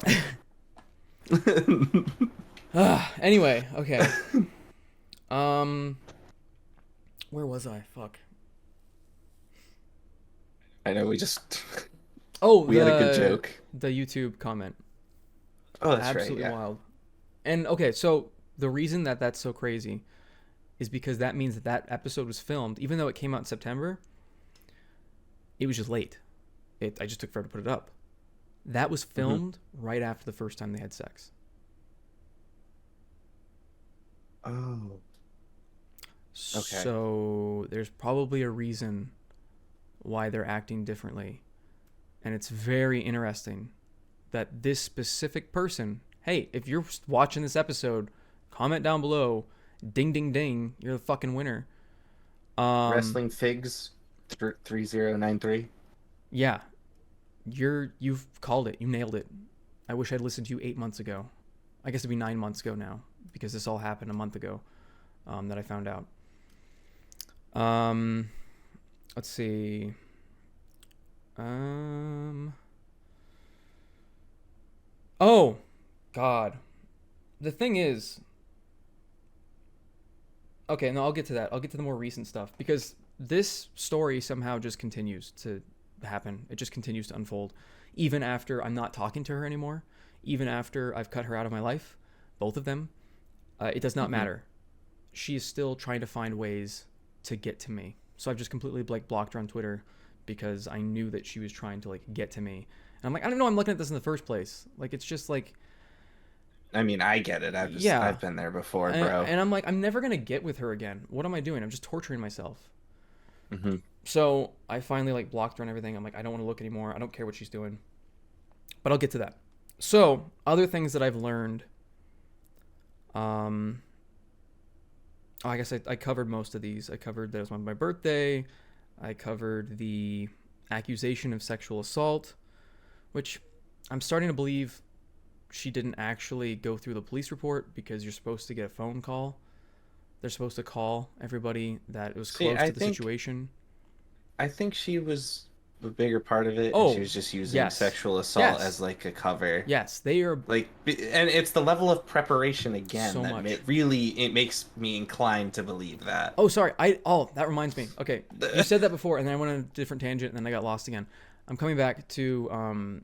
Anyway, okay. Where was I? Fuck. I know we just Oh, we had a good joke. The YouTube comment. Oh, that's Absolutely right. Yeah. wild. And okay, so the reason that that's so crazy is because that means that that episode was filmed, even though it came out in September. It was just late. I just took forever to put it up. That was filmed right after the first time they had sex. Oh. Okay. So there's probably a reason why they're acting differently. And it's very interesting that this specific person, hey, if you're watching this episode, comment down below, ding ding ding, you're the fucking winner. Wrestling Figs 3093. Yeah. You've called it. You nailed it. I wish I'd listened to you 8 months ago. I guess it'd be 9 months ago now because this all happened a month ago that I found out. Let's see. Oh, God. The thing is, okay, no, I'll get to that. I'll get to the more recent stuff because this story somehow just continues to happen. It just continues to unfold. Even after I'm not talking to her anymore, even after I've cut her out of my life, both of them, it does not matter. She is still trying to find ways to get to me. So I've just completely blocked her on Twitter because I knew that she was trying to get to me. And I'm like, I don't know, I'm looking at this in the first place. Like, it's just like, I mean, I get it. I've been there before, bro. and I'm like, I'm never going to get with her again. What am I doing? I'm just torturing myself. Mm-hmm. So I finally blocked her and everything. I'm like, I don't want to look anymore. I don't care what she's doing. But I'll get to that. So other things that I've learned. I guess I covered most of these. I covered that it was on my birthday. I covered the accusation of sexual assault, which I'm starting to believe she didn't actually go through the police report because you're supposed to get a phone call. They're supposed to call everybody that was close to the situation. I think she was a bigger part of it, and she Oh, was just using yes. sexual assault Yes. as like a cover. Yes, they are Like, and it's the level of preparation again so that much. it makes me inclined to believe that. Oh, sorry. That reminds me. Okay, you said that before, and then I went on a different tangent, and then I got lost again. I'm coming back to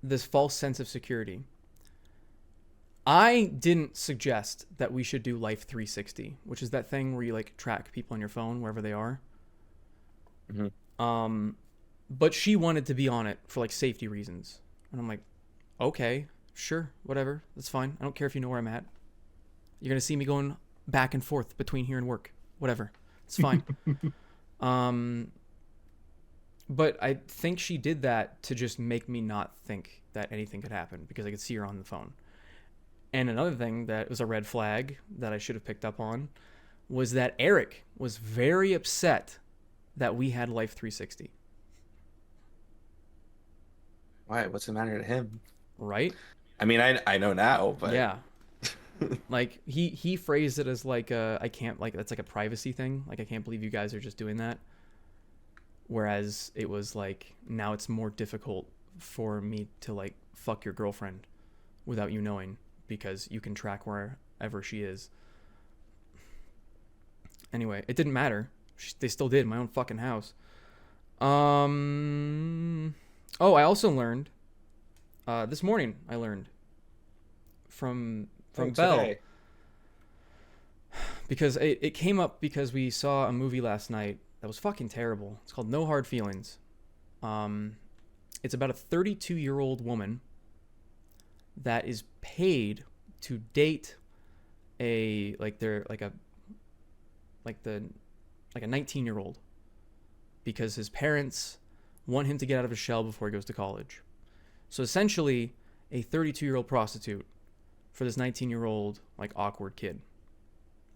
this false sense of security. I didn't suggest that we should do Life 360, which is that thing where you like track people on your phone wherever they are. Mhm. But she wanted to be on it for like safety reasons, and I'm like, okay, sure, whatever, that's fine. I don't care if you know where I'm at. You're gonna see me going back and forth between here and work, whatever. It's fine. But I think she did that to just make me not think that anything could happen because I could see her on the phone. And another thing that was a red flag that I should have picked up on was that Eric was very upset that we had Life 360. Why? What's the matter to him? Right? I mean, I know now, but Yeah. Like he phrased it as like I can't, like that's like a privacy thing. Like I can't believe you guys are just doing that. Whereas it was like now it's more difficult for me to like fuck your girlfriend without you knowing because you can track wherever she is. Anyway, it didn't matter. They still did, my own fucking house. Oh, I also learned this morning. I learned from Belle today. because it came up because we saw a movie last night that was fucking terrible. It's called No Hard Feelings. It's about a 32-year-old woman that is paid to date a 19-year-old because his parents want him to get out of his shell before he goes to college. So essentially, a 32-year-old prostitute for this 19-year-old like awkward kid.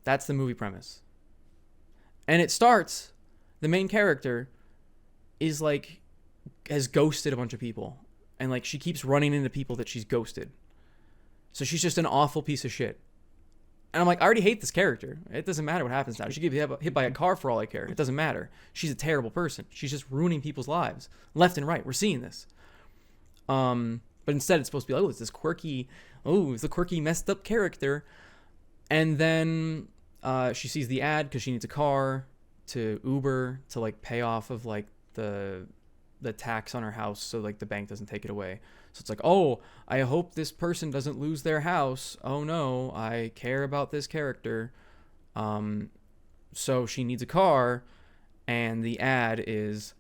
That's the movie premise. And it starts, the main character is like has ghosted a bunch of people, and like she keeps running into people that she's ghosted. So she's just an awful piece of shit. And I'm like, I already hate this character. It doesn't matter what happens now. She could be hit by a car for all I care. It doesn't matter. She's a terrible person. She's just ruining people's lives left and right. We're seeing this. But instead, it's supposed to be like, it's a quirky, messed up character. And then she sees the ad because she needs a car to Uber to like pay off of like the tax on her house, so like the bank doesn't take it away. So it's like, oh, I hope this person doesn't lose their house. Oh no, I care about this character. So she needs a car, and the ad is,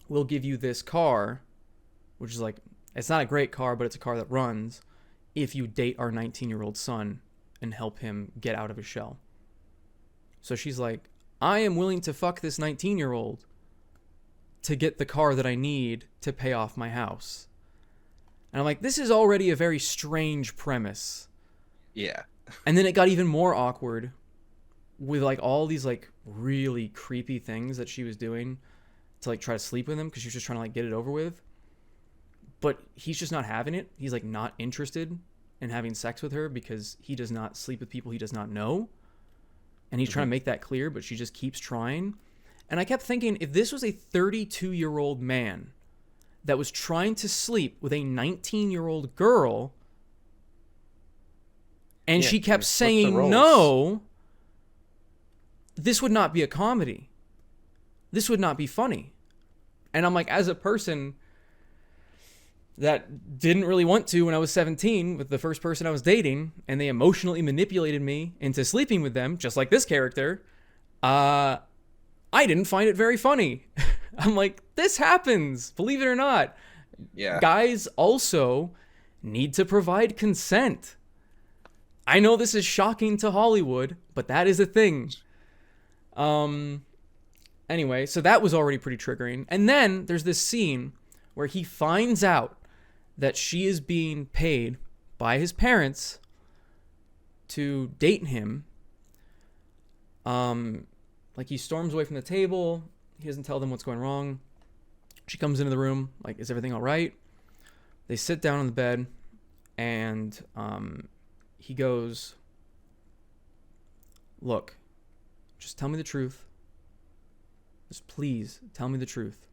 we'll give you this car, which is like, it's not a great car, but it's a car that runs, if you date our 19-year-old son and help him get out of his shell. So she's like, I am willing to fuck this 19-year-old to get the car that I need to pay off my house. And I'm like, this is already a very strange premise. Yeah. And then it got even more awkward with like all these like really creepy things that she was doing to like try to sleep with him because she was just trying to like get it over with. But he's just not having it. He's like not interested in having sex with her because he does not sleep with people he does not know. And he's trying to make that clear, but she just keeps trying. And I kept thinking, if this was a 32-year-old man that was trying to sleep with a 19-year-old girl, and she kept saying no, this would not be a comedy. This would not be funny. And I'm like, as a person that didn't really want to when I was 17 with the first person I was dating, and they emotionally manipulated me into sleeping with them, just like this character, I didn't find it very funny. I'm like, this happens, believe it or not. Yeah. Guys also need to provide consent. I know this is shocking to Hollywood, but that is a thing. Anyway, so that was already pretty triggering. And then there's this scene where he finds out that she is being paid by his parents to date him. Like he storms away from the table. He doesn't tell them what's going wrong. She comes into the room, like, is everything all right? They sit down on the bed, and he goes, look, just tell me the truth. Just please tell me the truth.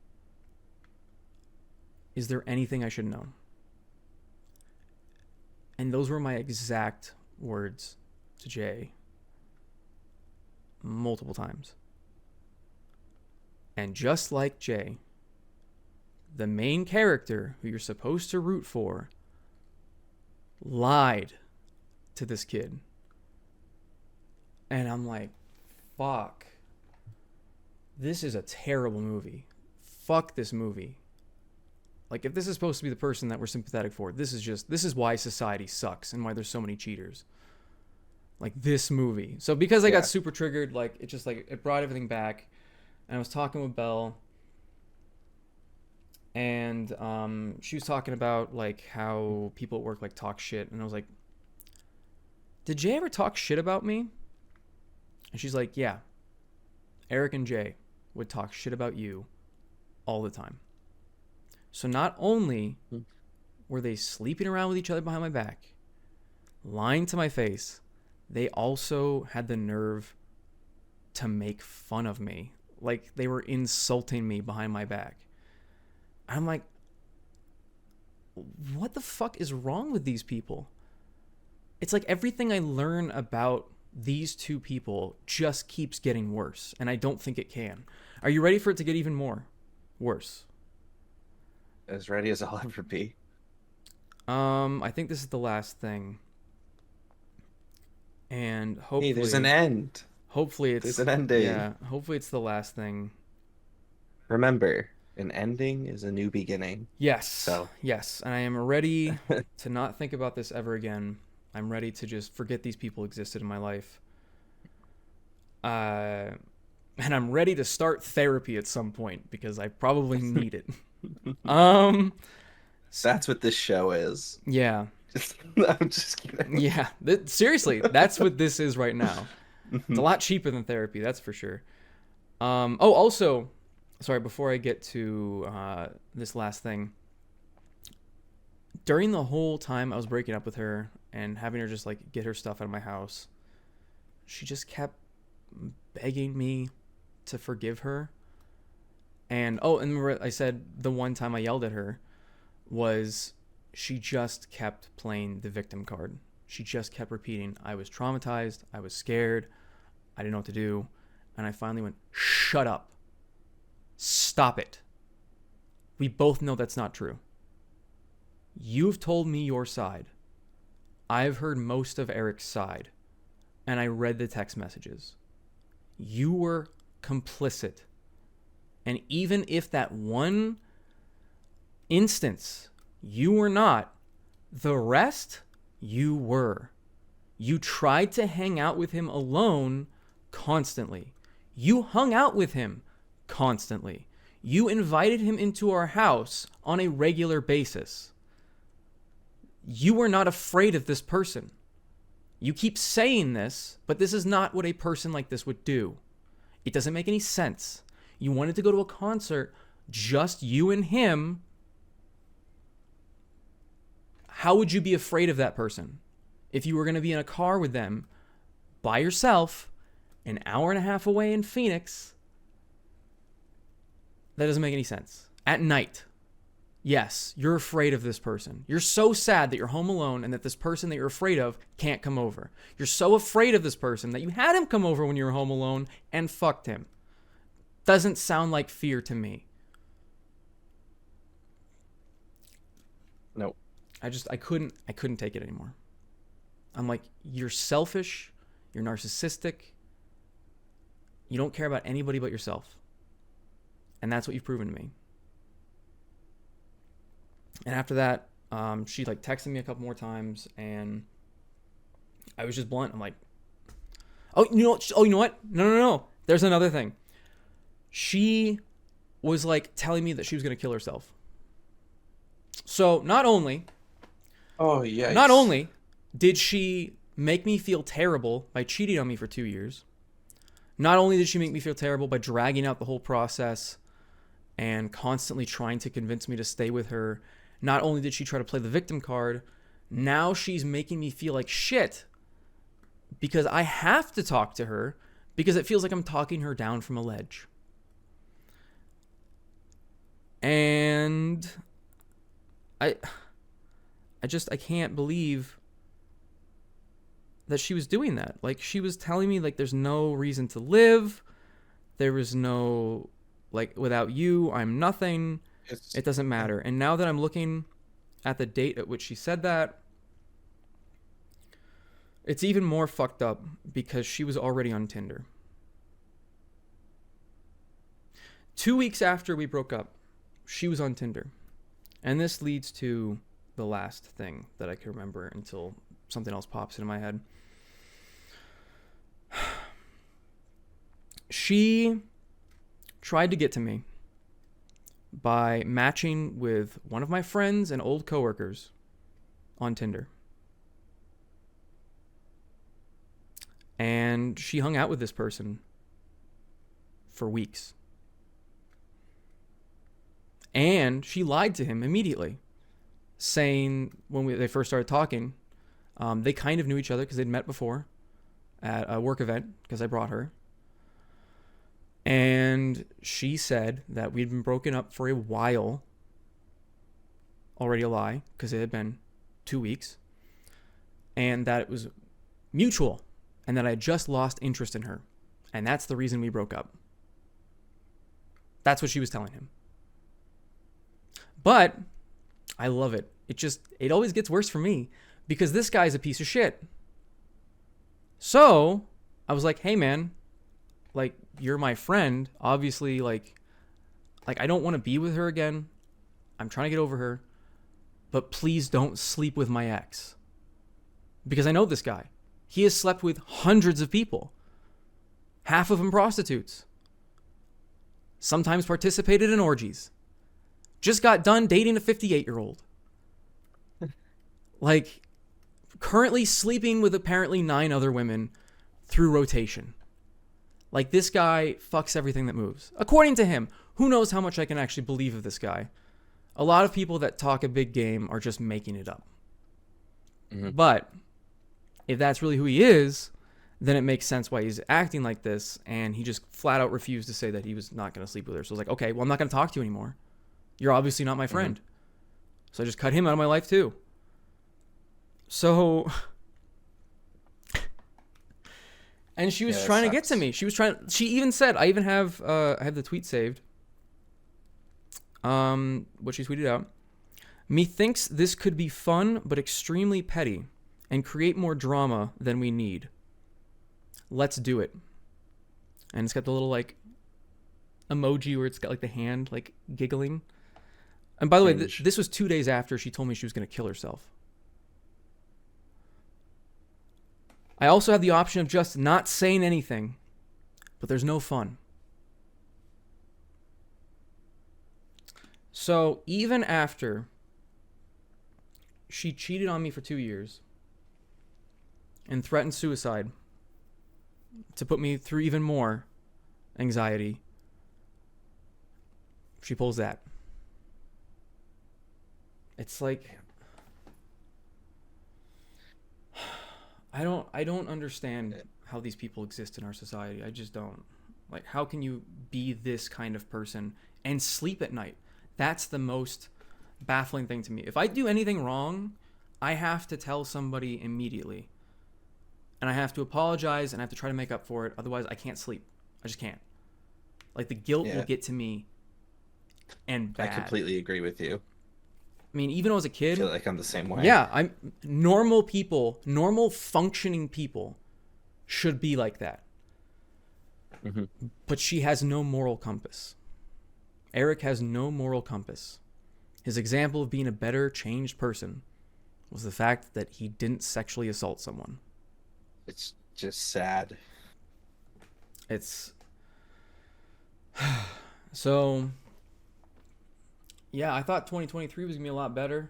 Is there anything I should know? And those were my exact words to Jay multiple times. And just like Jay, the main character who you're supposed to root for lied to this kid. And I'm like, fuck. This is a terrible movie. Fuck this movie. Like, if this is supposed to be the person that we're sympathetic for, this is why society sucks and why there's so many cheaters. Like, this movie. So because I got super triggered, like, it just, like, it brought everything back. And I was talking with Belle, and she was talking about, like, how people at work, like, talk shit. And I was like, did Jay ever talk shit about me? And she's like, yeah. Eric and Jay would talk shit about you all the time. So not only were they sleeping around with each other behind my back, lying to my face, they also had the nerve to make fun of me. Like, they were insulting me behind my back. I'm like, what the fuck is wrong with these people? It's like everything I learn about these two people just keeps getting worse, and I don't think it can. Are you ready for it to get even more worse? As ready as I'll ever be. I think this is the last thing. And hopefully... Hey, there's an end. Hopefully it's... There's an ending. Yeah, hopefully it's the last thing. Remember, an ending is a new beginning. Yes. So. Yes, and I am ready to not think about this ever again. I'm ready to just forget these people existed in my life. And I'm ready to start therapy at some point because I probably need it. That's what this show is. Yeah. I'm just kidding. Yeah. Seriously, that's what this is right now. It's a lot cheaper than therapy, that's for sure. Also, sorry, before I get to this last thing. During the whole time I was breaking up with her and having her just, like, get her stuff out of my house, she just kept begging me to forgive her. And remember I said the one time I yelled at her was she just kept playing the victim card. She just kept repeating, I was traumatized, I was scared, I didn't know what to do. And I finally went, shut up. Stop it. We both know that's not true. You've told me your side. I've heard most of Eric's side. And I read the text messages. You were complicit. And even if that one instance you were not, the rest you were. You tried to hang out with him alone constantly. You hung out with him constantly. You invited him into our house on a regular basis. You were not afraid of this person. You keep saying this, but this is not what a person like this would do. It doesn't make any sense. You wanted to go to a concert, just you and him. How would you be afraid of that person? If you were going to be in a car with them by yourself, an hour and a half away in Phoenix, that doesn't make any sense. At night, yes, you're afraid of this person. You're so sad that you're home alone and that this person that you're afraid of can't come over. You're so afraid of this person that you had him come over when you were home alone and fucked him. Doesn't sound like fear to me. Nope. I couldn't take it anymore. I'm like, you're selfish, you're narcissistic, you don't care about anybody but yourself. And that's what you've proven to me. And after that, she, like, texted me a couple more times, and I was just blunt. I'm like, you know what? No. There's another thing. She was, like, telling me that she was going to kill herself. So not only did she make me feel terrible by cheating on me for 2 years, not only did she make me feel terrible by dragging out the whole process and constantly trying to convince me to stay with her, not only did she try to play the victim card, now she's making me feel like shit because I have to talk to her because it feels like I'm talking her down from a ledge. And I I can't believe that she was doing that. Like, she was telling me, like, there's no reason to live. There was no, like, without you, I'm nothing. It doesn't matter. And now that I'm looking at the date at which she said that, it's even more fucked up because she was already on Tinder. 2 weeks after we broke up, she was on Tinder. And this leads to the last thing that I can remember until something else pops into my head. She tried to get to me by matching with one of my friends and old coworkers on Tinder. And she hung out with this person for weeks. And she lied to him immediately, saying when they first started talking, they kind of knew each other because they'd met before at a work event because I brought her. And she said that we'd been broken up for a while. Already a lie, because it had been 2 weeks. And that it was mutual. And that I had just lost interest in her. And that's the reason we broke up. That's what she was telling him. But I love it. It always gets worse for me. Because this guy's a piece of shit. So I was like, hey man, like, you're my friend. Obviously, like I don't want to be with her again. I'm trying to get over her. But please don't sleep with my ex. Because I know this guy. He has slept with hundreds of people. Half of them prostitutes. Sometimes participated in orgies. Just got done dating a 58-year-old. Like, currently sleeping with apparently 9 other women through rotation. Like, this guy fucks everything that moves. According to him. Who knows how much I can actually believe of this guy. A lot of people that talk a big game are just making it up. Mm-hmm. But if that's really who he is, then it makes sense why he's acting like this. And he just flat out refused to say that he was not going to sleep with her. So I was like, okay, well, I'm not going to talk to you anymore. You're obviously not my friend. Mm-hmm. So I just cut him out of my life too. So... And she was trying to get to me. She even said, I have the tweet saved. What she tweeted out. Methinks this could be fun, but extremely petty, and create more drama than we need. Let's do it. And it's got the little, like, emoji where it's got, like, the hand, like, giggling. And by the way, this was 2 days after she told me she was going to kill herself. I also have the option of just not saying anything, but there's no fun. So even after she cheated on me for 2 years and threatened suicide to put me through even more anxiety, she pulls that. It's like... I don't understand how these people exist in our society. I just don't. Like, how can you be this kind of person and sleep at night? That's the most baffling thing to me. If I do anything wrong, I have to tell somebody immediately. And I have to apologize and I have to try to make up for it. Otherwise, I can't sleep. I just can't. Like, the guilt will get to me and bad. I completely agree with you. I mean, even when I was a kid... I feel like I'm the same way. Yeah, normal people, normal functioning people should be like that. Mm-hmm. But she has no moral compass. Eric has no moral compass. His example of being a better, changed person was the fact that he didn't sexually assault someone. It's just sad. It's... So... Yeah, I thought 2023 was going to be a lot better.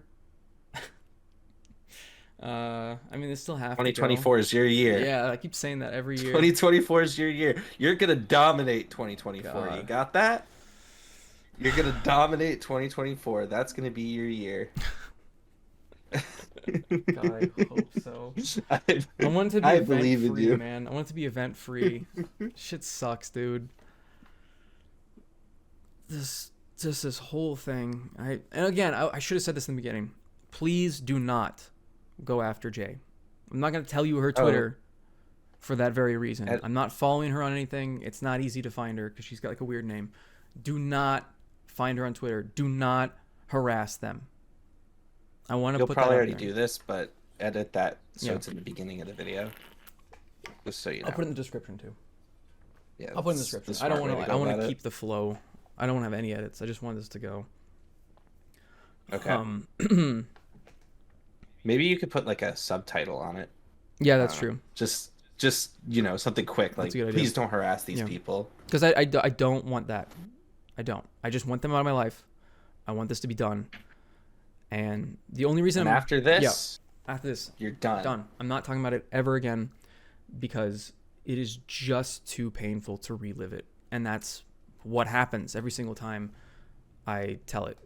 I mean, they still have 2024 is your year. Yeah, I keep saying that every year. 2024 is your year. You're going to dominate 2024. God. You got that? You're going to dominate 2024. That's going to be your year. God, I hope so. I want it to be event-free, man. I want it to be event-free. Shit sucks, dude. just this whole thing. And again, I should have said this in the beginning. Please do not go after Jay. I'm not going to tell you her Twitter for that very reason. I'm not following her on anything. It's not easy to find her because she's got like a weird name. Do not find her on Twitter. Do not harass them. I want to You'll put probably that already out there. do this, but edit that so it's in the beginning of the video, just so you know. I'll put it in the description too. Yeah, I'll put it in the description. I don't want to. I want to keep the flow. I don't want to have any edits. I just want this to go. Okay. Maybe you could put like a subtitle on it. Yeah, that's true. Just something quick, like please don't harass these people. Because I don't want that. I don't. I just want them out of my life. I want this to be done. And the only reason after this, you're done. Done. I'm not talking about it ever again because it is just too painful to relive it. And that's what happens every single time I tell it.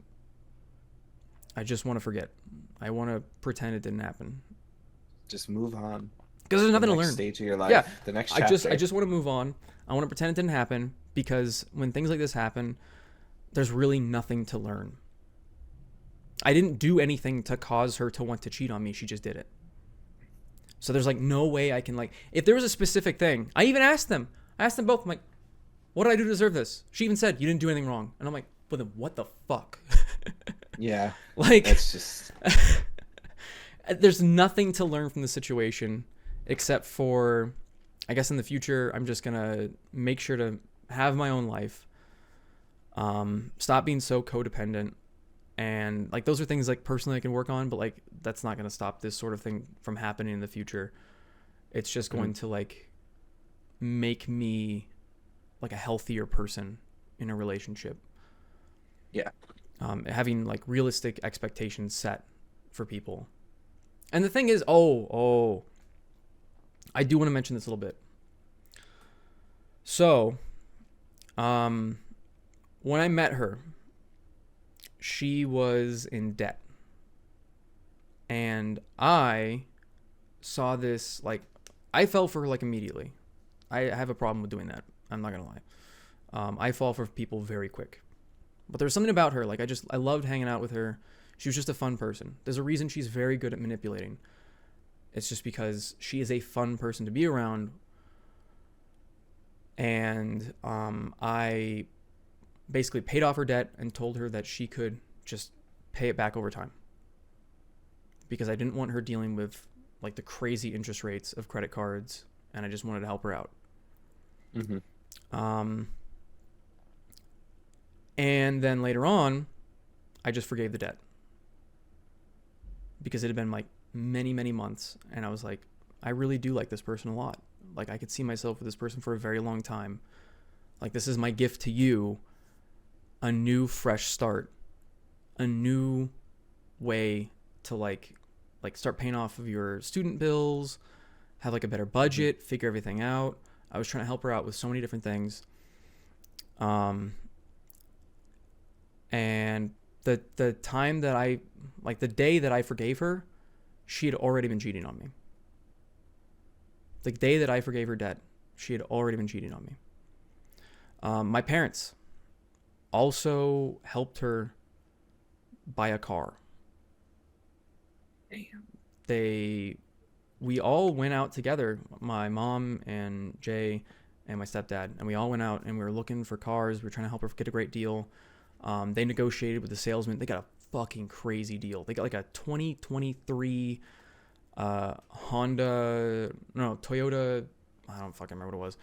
I just want to forget. I want to pretend it didn't happen. Just move on. Because there's nothing to learn. The next stage of your life. Yeah. The next chapter. I just want to move on. I want to pretend it didn't happen because when things like this happen, there's really nothing to learn. I didn't do anything to cause her to want to cheat on me. She just did it. So there's like no way I can like, if there was a specific thing, I even asked them. I asked them both. I'm like, what did I do to deserve this? She even said, you didn't do anything wrong. And I'm like, well then what the fuck? Yeah. Like, that's just... There's nothing to learn from the situation except for, I guess in the future, I'm just going to make sure to have my own life. Stop being so codependent. And like, those are things like personally I can work on, but like, that's not going to stop this sort of thing from happening in the future. It's just going to like make me like a healthier person in a relationship. Yeah. Having like realistic expectations set for people. And the thing is, I do want to mention this a little bit. So, when I met her, she was in debt. And I saw this, like, I fell for her like immediately. I have a problem with doing that. I'm not going to lie. I fall for people very quick. But there's something about her, like I loved hanging out with her. She was just a fun person. There's a reason she's very good at manipulating. It's just because she is a fun person to be around. And I basically paid off her debt and told her that she could just pay it back over time. Because I didn't want her dealing with like the crazy interest rates of credit cards, and I just wanted to help her out. Mm-hmm. And then later on, I just forgave the debt. Because it had been like many, many months. And I was like, I really do like this person a lot. Like I could see myself with this person for a very long time. Like this is my gift to you. A new fresh start. A new way to like start paying off of your student bills. Have like a better budget. Figure everything out. I was trying to help her out with so many different things. And the time that I, like the day that I forgave her, she had already been cheating on me. The day that I forgave her debt, she had already been cheating on me. My parents also helped her buy a car. Damn. We all went out together, my mom and Jay and my stepdad, and we all went out and we were looking for cars. We were trying to help her get a great deal. They negotiated with the salesman. They got a fucking crazy deal. They got like a 2023 Toyota, I don't fucking remember what it was.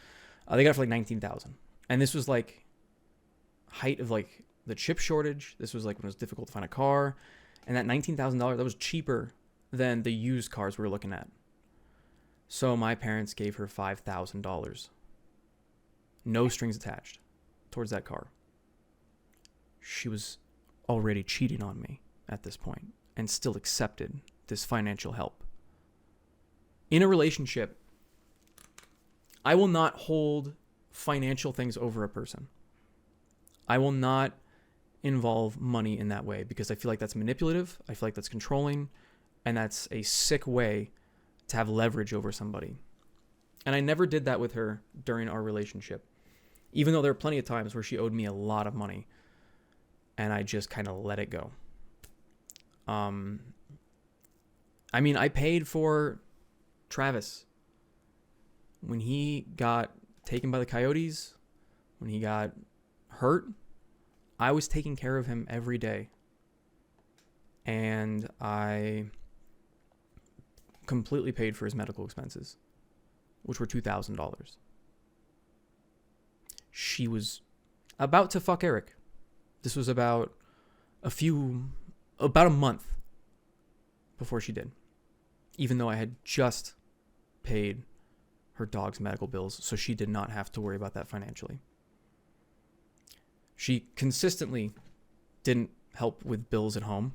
They got it for like $19,000. And this was like height of like the chip shortage. This was like when it was difficult to find a car. And that $19,000, that was cheaper than the used cars we were looking at. So my parents gave her $5,000. No strings attached towards that car. She was already cheating on me at this point and still accepted this financial help. In a relationship, I will not hold financial things over a person. I will not involve money in that way because I feel like that's manipulative. I feel like that's controlling, and that's a sick way to have leverage over somebody. And I never did that with her during our relationship, even though there were plenty of times where she owed me a lot of money. and I just kind of let it go. I mean, I paid for Travis when he got taken by the coyotes, when he got hurt. I was taking care of him every day, and I completely paid for his medical expenses, which were $2,000. She was about to fuck Eric. This was about a month before she did, even though I had just paid her dog's medical bills, so she did not have to worry about that financially. She consistently didn't help with bills at home,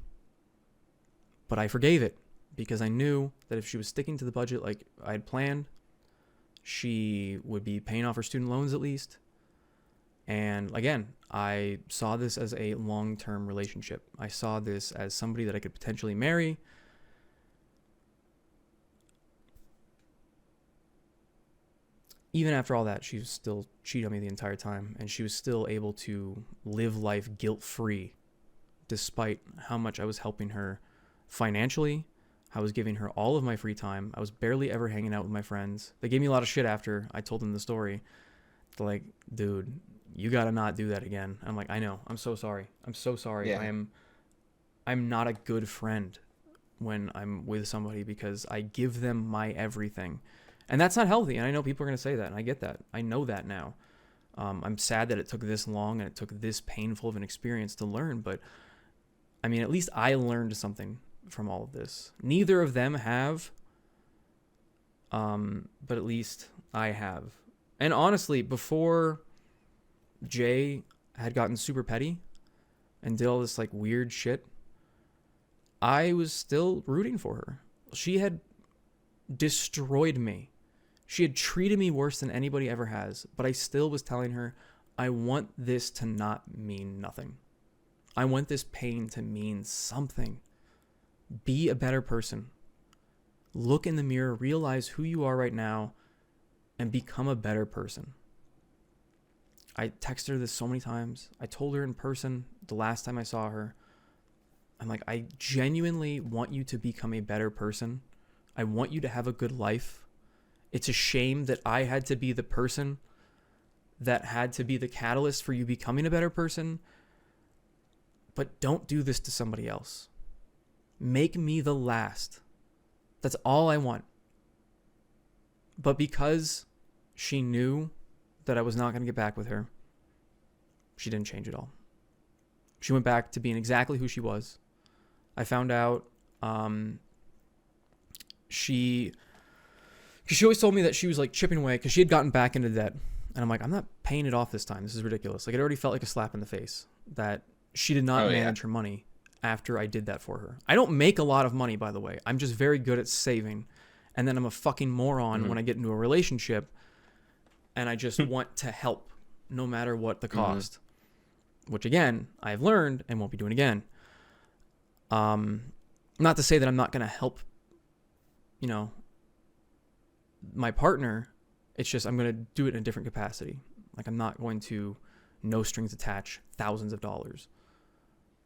but I forgave it because I knew that if she was sticking to the budget like I had planned, she would be paying off her student loans at least. And again, I saw this as a long-term relationship. I saw this as somebody that I could potentially marry. Even after all that, she was still cheating on me the entire time, and she was still able to live life guilt-free despite how much I was helping her financially. I was giving her all of my free time. I was barely ever hanging out with my friends. They gave me a lot of shit after I told them the story. They're like, dude, you gotta not do that again. I'm like, I know. I'm so sorry. I'm so sorry. Yeah. I'm not a good friend when I'm with somebody because I give them my everything. And that's not healthy. And I know people are going to say that, and I get that. I know that now. I'm sad that it took this long and it took this painful of an experience to learn. But, I mean, at least I learned something from all of this. Neither of them have, but at least I have. And honestly, before Jay had gotten super petty and did all this, like, weird shit, I was still rooting for her. She had destroyed me. She had treated me worse than anybody ever has, but I still was telling her, I want this to not mean nothing. I want this pain to mean something. Be a better person. Look in the mirror, realize who you are right now, and become a better person. I texted her this so many times. I told her in person the last time I saw her. I'm like, I genuinely want you to become a better person. I want you to have a good life. It's a shame that I had to be the person that had to be the catalyst for you becoming a better person. But don't do this to somebody else. Make me the last. That's all I want. But because she knew that I was not going to get back with her, she didn't change at all. She went back to being exactly who she was. I found out she always told me that she was like chipping away because she had gotten back into debt. And I'm like, I'm not paying it off this time. This is ridiculous. Like, it already felt like a slap in the face that she did not manage her money after I did that for her. I don't make a lot of money, by the way. I'm just very good at saving. And then I'm a fucking moron when I get into a relationship and I just want to help no matter what the cost. Which, again, I've learned and won't be doing again. Not to say that I'm not going to help, you know, my partner. It's just I'm going to do it in a different capacity. Like, I'm not going to no strings attached thousands of dollars.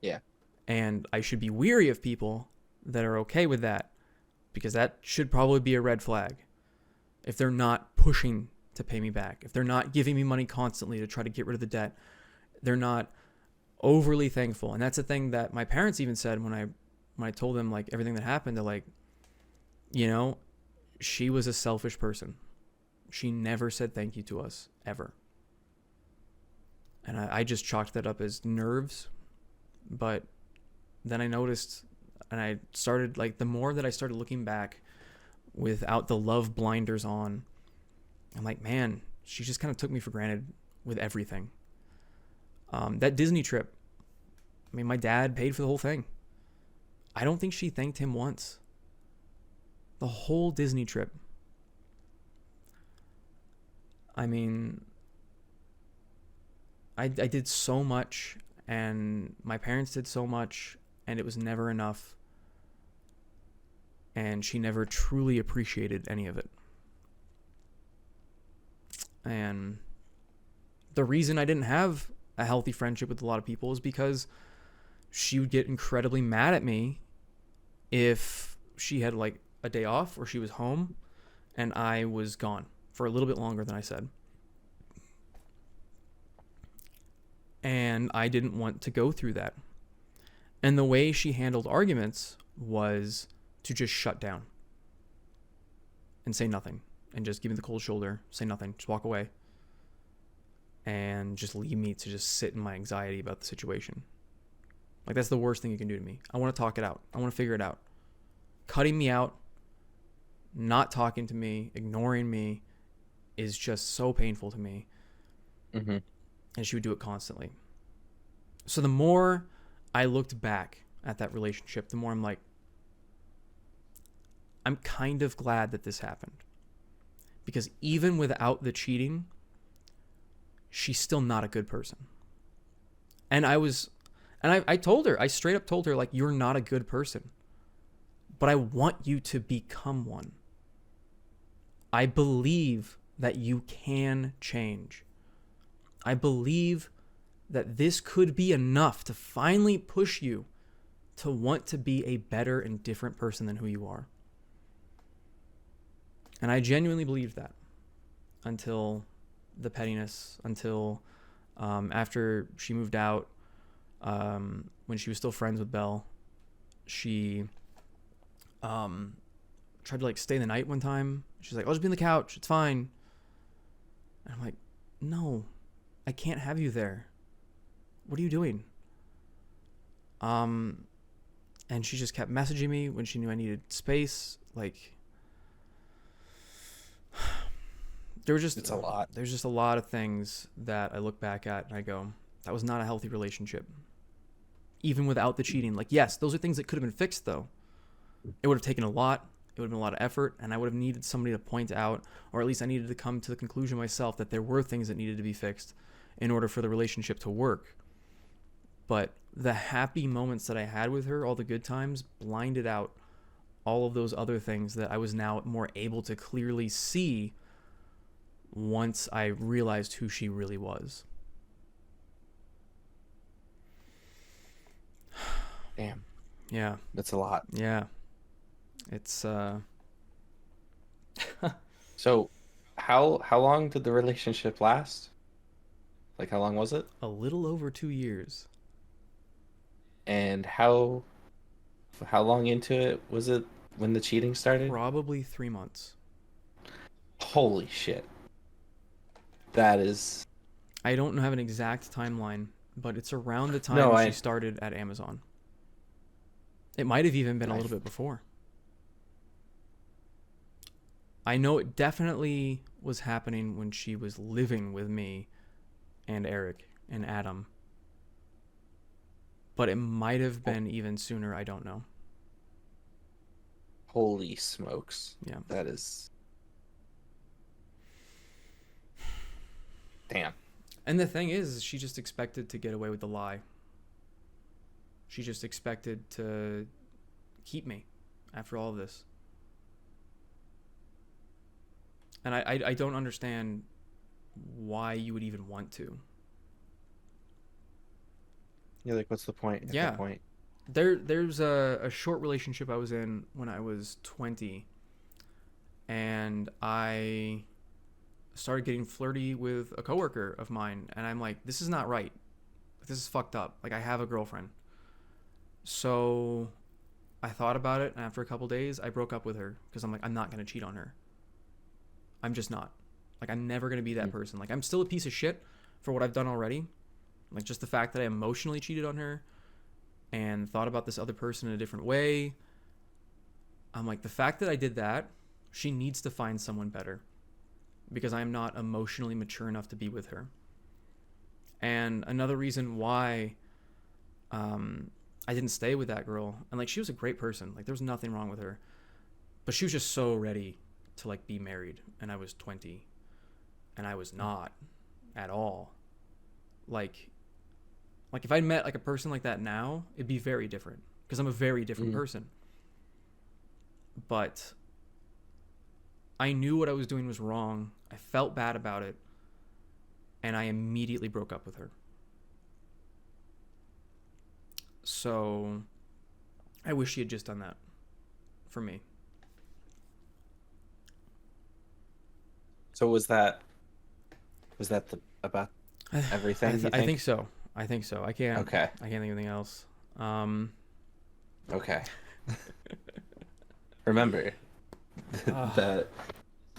Yeah. And I should be weary of people that are okay with that, because that should probably be a red flag. If they're not pushing to pay me back, if they're not giving me money constantly to try to get rid of the debt, they're not overly thankful. And that's a thing that my parents even said when I told them like everything that happened. They're like, you know, she was a selfish person. She never said thank you to us, ever. And I just chalked that up as nerves. But then I noticed, and I started, like, the more that I started looking back without the love blinders on, I'm like, man, she just kind of took me for granted with everything. That Disney trip, I mean, my dad paid for the whole thing. I don't think she thanked him once. The whole Disney trip. I mean, I did so much, and my parents did so much, and it was never enough. And she never truly appreciated any of it. And the reason I didn't have a healthy friendship with a lot of people is because she would get incredibly mad at me if she had like a day off or she was home and I was gone for a little bit longer than I said. And I didn't want to go through that. And the way she handled arguments was to just shut down and say nothing and just give me the cold shoulder, say nothing, just walk away and just leave me to just sit in my anxiety about the situation. Like, that's the worst thing you can do to me. I want to talk it out. I want to figure it out. Cutting me out, not talking to me, ignoring me is just so painful to me. Mm-hmm. And she would do it constantly. So the more I looked back at that relationship, the more I'm like, I'm kind of glad that this happened. Because even without the cheating, she's still not a good person. And I told her, I straight up told her, like, you're not a good person. But I want you to become one. I believe that you can change. I believe that this could be enough to finally push you to want to be a better and different person than who you are. And I genuinely believed that until the pettiness, until after she moved out, when she was still friends with Belle, she tried to like stay the night one time. She's like, I'll just be on the couch. It's fine. And I'm like, no, I can't have you there. What are you doing? And she just kept messaging me when she knew I needed space. Like, It's a lot. There's just a lot of things that I look back at and I go, that was not a healthy relationship. Even without the cheating. Like, yes, those are things that could have been fixed though. It would have taken a lot. It would have been a lot of effort, and I would have needed somebody to point out, or at least I needed to come to the conclusion myself that there were things that needed to be fixed in order for the relationship to work. But the happy moments that I had with her, all the good times, blinded out all of those other things that I was now more able to clearly see once I realized who she really was. Damn. Yeah. That's a lot. Yeah. It's So how long did the relationship last? Like, how long was it? a little over 2 years. And how long into it was it when the cheating started? Probably 3 months. Holy shit. That is... I don't have an exact timeline, but it's around the time she started at Amazon. It might have even been a little bit before. I know it definitely was happening when she was living with me and Eric and Adam. But it might have been even sooner. I don't know. Holy smokes. Yeah. That is... Damn. And the thing is, she just expected to get away with the lie. She just expected to keep me after all of this. And I don't understand why you would even want to. Yeah, like, what's the point at that point? There's a short relationship I was in when I was 20. And I started getting flirty with a coworker of mine. And I'm like, this is not right. This is fucked up. Like, I have a girlfriend. So I thought about it. And after a couple days, I broke up with her. Because I'm like, I'm not going to cheat on her. I'm just not. Like, I'm never going to be that person. Like, I'm still a piece of shit for what I've done already. Like, just the fact that I emotionally cheated on her and thought about this other person in a different way. I'm like, the fact that I did that, she needs to find someone better because I am not emotionally mature enough to be with her. And another reason why I didn't stay with that girl, and like, she was a great person. Like, there was nothing wrong with her, but she was just so ready to like be married, and I was 20 and I was not at all. Like if I met like a person like that now, it'd be very different because I'm a very different person. But I knew what I was doing was wrong. I felt bad about it, and I immediately broke up with her. So I wish she had just done that for me. So was that about everything? I think so. I can't. Okay. I can't think of anything else. Okay. Remember that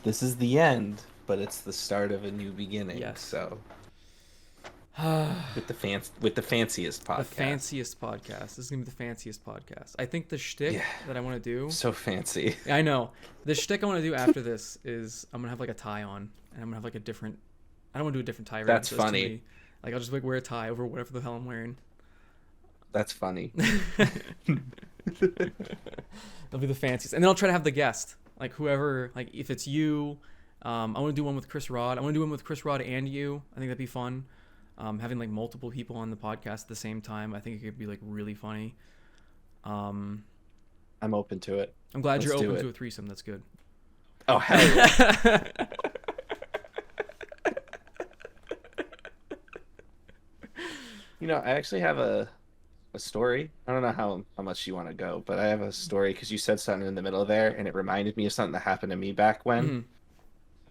this is the end, but it's the start of a new beginning. Yes. So with the fanciest podcast. The fanciest podcast. This is gonna be the fanciest podcast. I think the shtick that I want to do. So fancy. I know. The shtick I want to do after this is I'm gonna have like a tie on, and I'm gonna have like a different. I don't want to do a different tie. That's funny. Like I'll just like wear a tie over whatever the hell I'm wearing. That's funny. It'll be the fanciest, and then I'll try to have the guest, like whoever, like if it's you. I want to do one with Chris Rod. I want to do one with Chris Rod and you. I think that'd be fun. Having like multiple people on the podcast at the same time, I think it could be like really funny. I'm open to it. I'm glad you're open to a threesome. That's good. Oh hell yeah. You know, I actually have a story. I don't know how much you want to go, but I have a story because you said something in the middle there, and it reminded me of something that happened to me back when. Mm-hmm.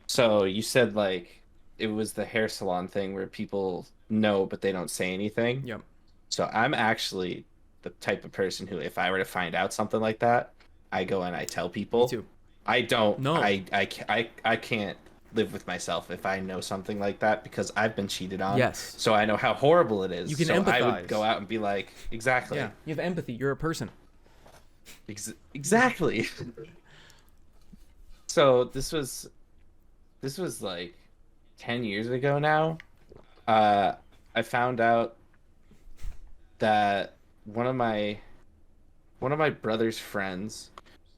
So you said like it was the hair salon thing where people know but they don't say anything. Yep. So I'm actually the type of person who, if I were to find out something like that, I go and I tell people. Me too. I don't. No. I can't live with myself if I know something like that because I've been cheated on. Yes. So I know how horrible it is. You can so empathize. I would go out and be like, exactly. Yeah. You have empathy. You're a person. Exactly. So this was like 10 years ago now. I found out that one of my brother's friends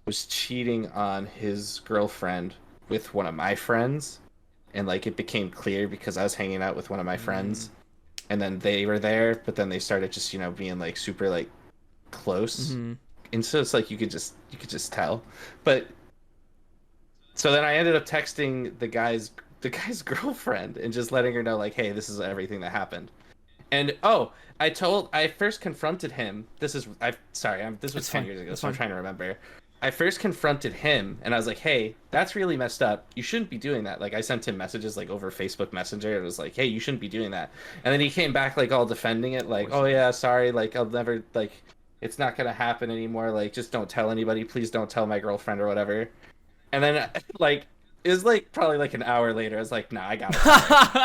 was cheating on his girlfriend with one of my friends, and like it became clear because I was hanging out with one of my friends, and then they were there, but then they started just, you know, being like super like close. Mm-hmm. And so it's like you could just tell. But so then I ended up texting the guy's girlfriend and just letting her know like, hey, this is everything that happened. And I first confronted him. This was 10 years ago, so I'm trying to remember. I first confronted him and I was like, hey, that's really messed up. You shouldn't be doing that. Like I sent him messages like over Facebook Messenger. It was like, hey, you shouldn't be doing that. And then he came back like all defending it, like, oh yeah, sorry, like I'll never, like it's not gonna happen anymore. Like just don't tell anybody. Please don't tell my girlfriend or whatever. And then like it was like probably like an hour later, I was like, nah, I got it.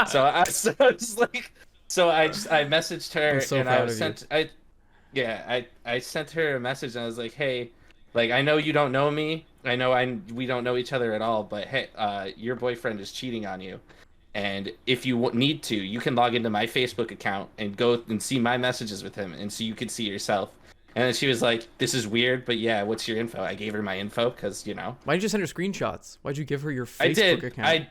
so I messaged her and I sent her a message and I was like, hey, like I know you don't know me, we don't know each other at all, but hey, your boyfriend is cheating on you, and if you need to, you can log into my Facebook account and go and see my messages with him, and so you can see yourself. And then she was like, this is weird, but yeah, what's your info? I gave her my info because, you know. Why did you send her screenshots? Why'd you give her your Facebook account?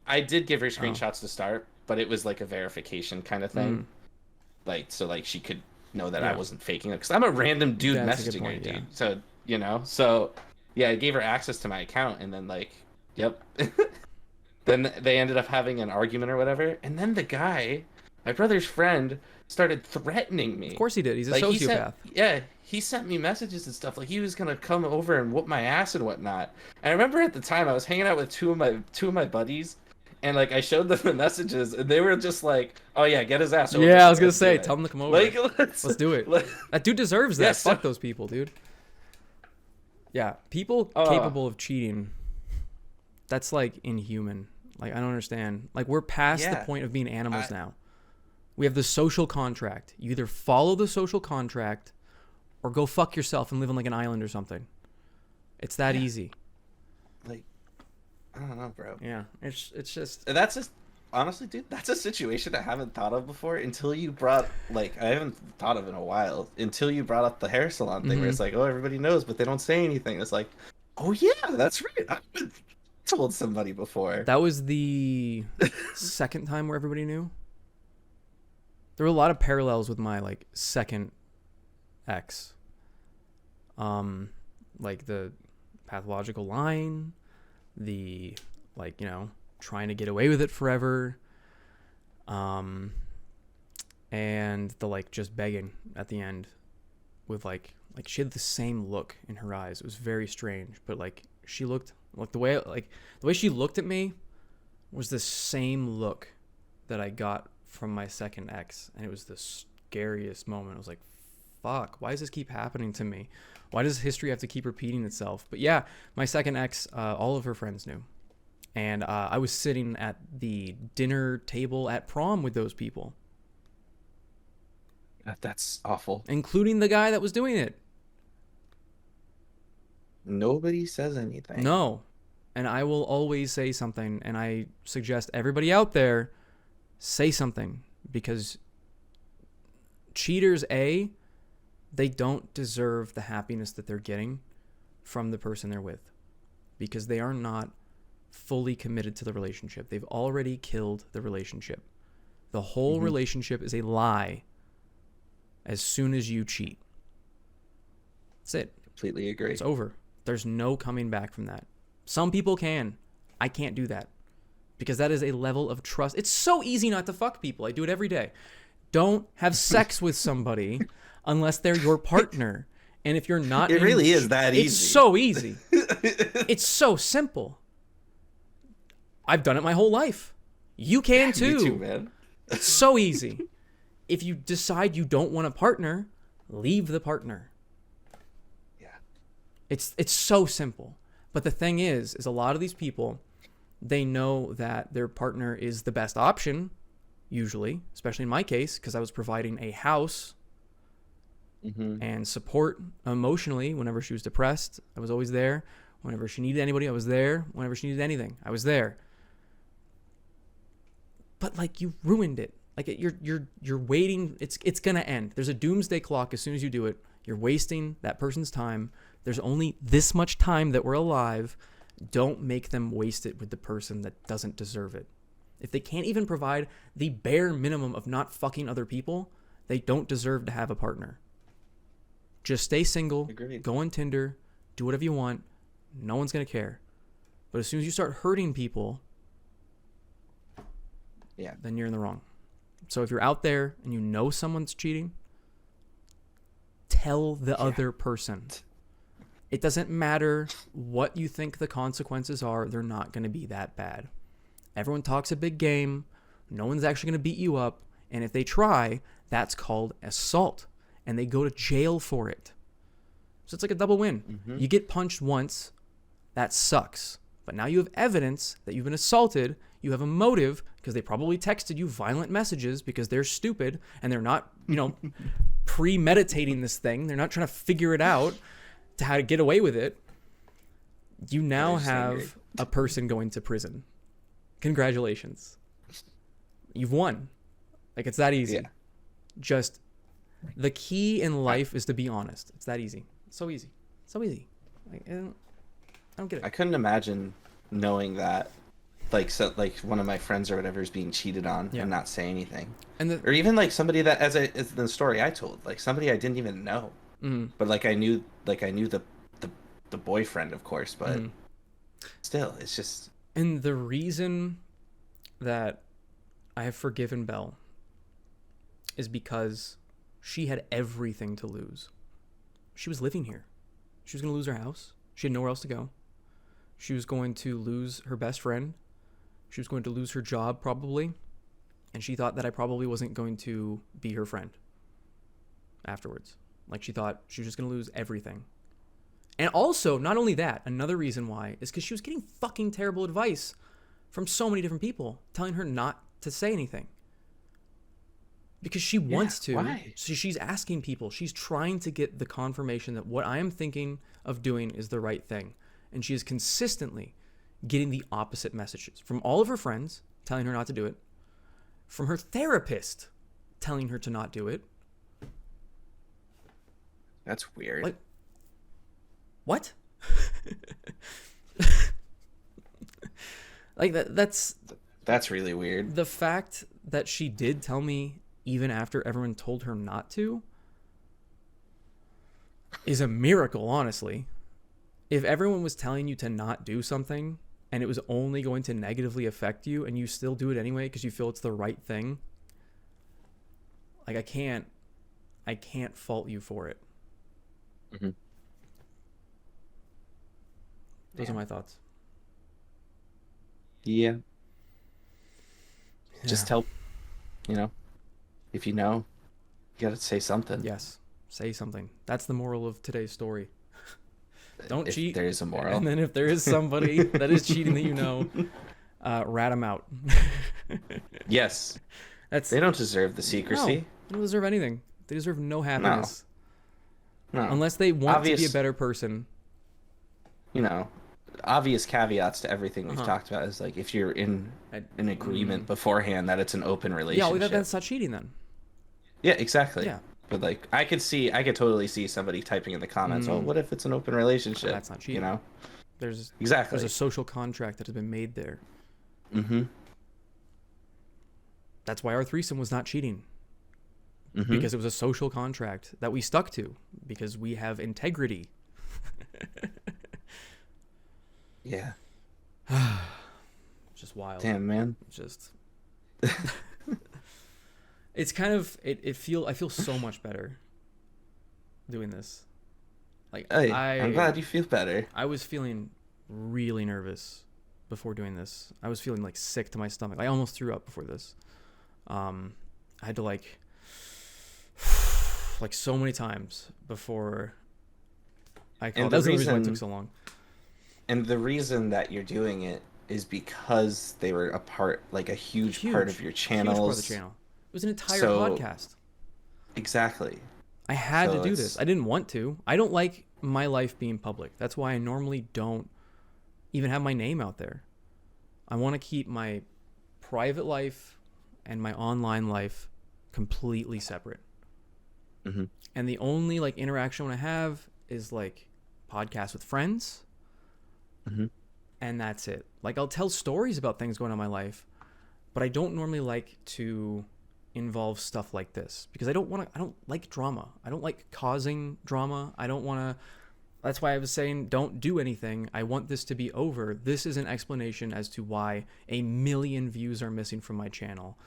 I did give her screenshots to start, but it was like a verification kind of thing. Like, so like she could know that I wasn't faking it. Because I'm a random dude messaging her, dude. So, you know, so yeah, I gave her access to my account and then like, yep. Then they ended up having an argument or whatever. And then the guy, my brother's friend, started threatening me. Of course he did. He's a like, sociopath. He sent me messages and stuff like he was gonna come over and whoop my ass and whatnot. And I remember at the time I was hanging out with two of my buddies, and like I showed them the messages, and they were just like, "Oh yeah, get his ass over." Yeah, I was gonna say, tell him to come over. Like, let's do it. That dude deserves that. Fuck those people, dude. Yeah, people capable of cheating. That's like inhuman. Like I don't understand. Like we're past the point of being animals now. We have the social contract. You either follow the social contract or go fuck yourself and live on like an island or something. It's that easy. Like, I don't know, bro. Yeah, it's just... That's just... Honestly, dude, that's a situation I haven't thought of before until you brought... Like, I haven't thought of in a while. Until you brought up the hair salon thing where it's like, oh, everybody knows, but they don't say anything. It's like, oh yeah, that's right. I've told somebody before. That was the second time where everybody knew. There were a lot of parallels with my like second ex. Like the pathological lying, the like, you know, trying to get away with it forever. And the like just begging at the end. with like she had the same look in her eyes. It was very strange, but like she looked like the way she looked at me was the same look that I got from my second ex, and it was the scariest moment. I was like, fuck, why does this keep happening to me? Why does history have to keep repeating itself? But yeah, my second ex, all of her friends knew. And I was sitting at the dinner table at prom with those people. That's awful. Including the guy that was doing it. Nobody says anything. No. And I will always say something. And I suggest everybody out there say something. Because cheaters, they don't deserve the happiness that they're getting from the person they're with. Because they are not fully committed to the relationship. They've already killed the relationship. The whole relationship is a lie as soon as you cheat. That's it. Completely agree. It's over. There's no coming back from that. Some people can. I can't do that. Because that is a level of trust. It's so easy not to fuck people. I do it every day. Don't have sex with somebody unless they're your partner. And if you're not... It really is that easy. It's so easy. It's so simple. I've done it my whole life. You can too. Me too, man. It's so easy. If you decide you don't want a partner, leave the partner. Yeah. It's so simple. But the thing is a lot of these people, they know that their partner is the best option, usually, especially in my case, because I was providing a house and support emotionally whenever she was depressed. I was always there. Whenever she needed anybody, I was there. Whenever she needed anything, I was there. But like, you ruined it. Like, you're waiting. It's gonna end. There's a doomsday clock as soon as you do it. You're wasting that person's time. There's only this much time that we're alive. Don't make them waste it with the person that doesn't deserve it. If they can't even provide the bare minimum of not fucking other people, they don't deserve to have a partner. Just stay single. Agreed. Go on Tinder. Do whatever you want. No one's gonna care. But as soon as you start hurting people, then you're in the wrong. So if you're out there and you know someone's cheating, tell the other person. It doesn't matter what you think the consequences are. They're not going to be that bad. Everyone talks a big game. No one's actually going to beat you up. And if they try, that's called assault. And they go to jail for it. So it's like a double win. You get punched once. That sucks. But now you have evidence that you've been assaulted. You have a motive because they probably texted you violent messages because they're stupid and they're not, premeditating this thing. They're not trying to figure it out to how to get away with it. You now have a person going to prison. Congratulations. You've won. Like, it's that easy. Yeah. Just the key in life is to be honest. It's that easy. It's so easy. So easy. Like, I don't get it. I couldn't imagine knowing that, like one of my friends or whatever is being cheated on and not say anything, or even like somebody that, as the story I told, like somebody I didn't even know, but like I knew the boyfriend, of course, but still, it's just. And the reason that I have forgiven Belle is because she had everything to lose. She was living here. She was going to lose her house. She had nowhere else to go. She was going to lose her best friend. She was going to lose her job, probably. And she thought that I probably wasn't going to be her friend afterwards. Like, she thought she was just going to lose everything. And also, not only that, another reason why is because she was getting fucking terrible advice from so many different people telling her not to say anything. Because she wants to. Why? So she's asking people. She's trying to get the confirmation that what I am thinking of doing is the right thing. And she is consistently getting the opposite messages from all of her friends telling her not to do it, from her therapist telling her to not do it. That's weird. Like, what? Like, that's really weird. The fact that she did tell me even after everyone told her not to is a miracle, honestly. If everyone was telling you to not do something and it was only going to negatively affect you and you still do it anyway because you feel it's the right thing, like, I can't fault you for it. Hmm. Those are my thoughts. Yeah. Yeah. Just tell, you know, if you know, you gotta say something. Yes. Say something. That's the moral of today's story. Don't If cheat. there is a And moral. then if there is somebody that is cheating that you know, rat them out. Yes. That's They don't deserve the no. secrecy. They don't deserve anything. They deserve no No. happiness No. unless they want to be a Obvious, better person. you know, obvious caveats to everything we've Uh-huh. talked about is like if you're in I, an agreement beforehand that it's an open yeah, well, relationship. that's not cheating then. Yeah, exactly. Yeah. But like I could totally see somebody typing in the comments, "Oh, what if it's an open relationship?" That's not You cheating. know? There's Exactly. a social contract that has been made there. Mhm. That's why our threesome was not cheating. Mhm. Because it was a social contract that we stuck to because we have integrity. Yeah. Just wild. Damn, man. Just it's kind of I feel so much better doing this. Like Hey, I'm glad you feel better. I was feeling really nervous before doing this. I was feeling like sick to my stomach. I almost threw up before this. I had to like so many times before I called. That was the reason why it took so long. And the reason that you're doing it is because they were a part, like a huge part of your channels. Huge part of the channel. It was an entire So- podcast. Exactly. I had So to do it's- this. I didn't want to. I don't like my life being public. That's why I normally don't even have my name out there. I want to keep my private life and my online life completely separate. Mhm. And the only like interaction I have is like podcasts with friends. Mhm. And that's it. Like I'll tell stories about things going on in my life, but I don't normally like to involve stuff like this because I don't like drama. I don't like causing drama. I don't want to. That's why I was saying don't do anything. I want this to be over. This is an explanation as to why 1 million views are missing from my channel.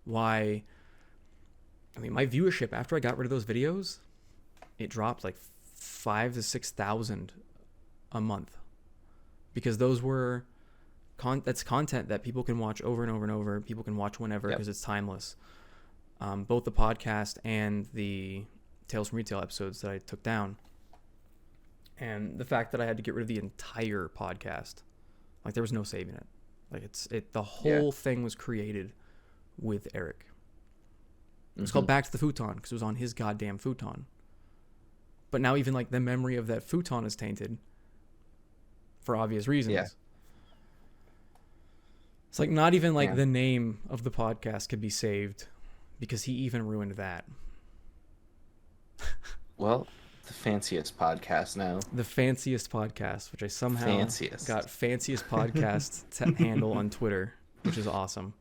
Why, I mean, my viewership after I got rid of those videos, it dropped like 5,000 to 6,000 a month because those were that's content that people can watch over and over and over. People can watch whenever because it's timeless. Both the podcast and the Tales from Retail episodes that I took down. And the fact that I had to get rid of the entire podcast, like there was no saving it. Like the whole thing was created with Eric. It's called Back to the Futon because it was on his goddamn futon. But now even like the memory of that futon is tainted for obvious reasons. Yeah. It's like not even like the name of the podcast could be saved because he even ruined that. Well, the fanciest podcast now. The Fanciest podcast, which I somehow got Fanciest podcast handle on Twitter, which is awesome.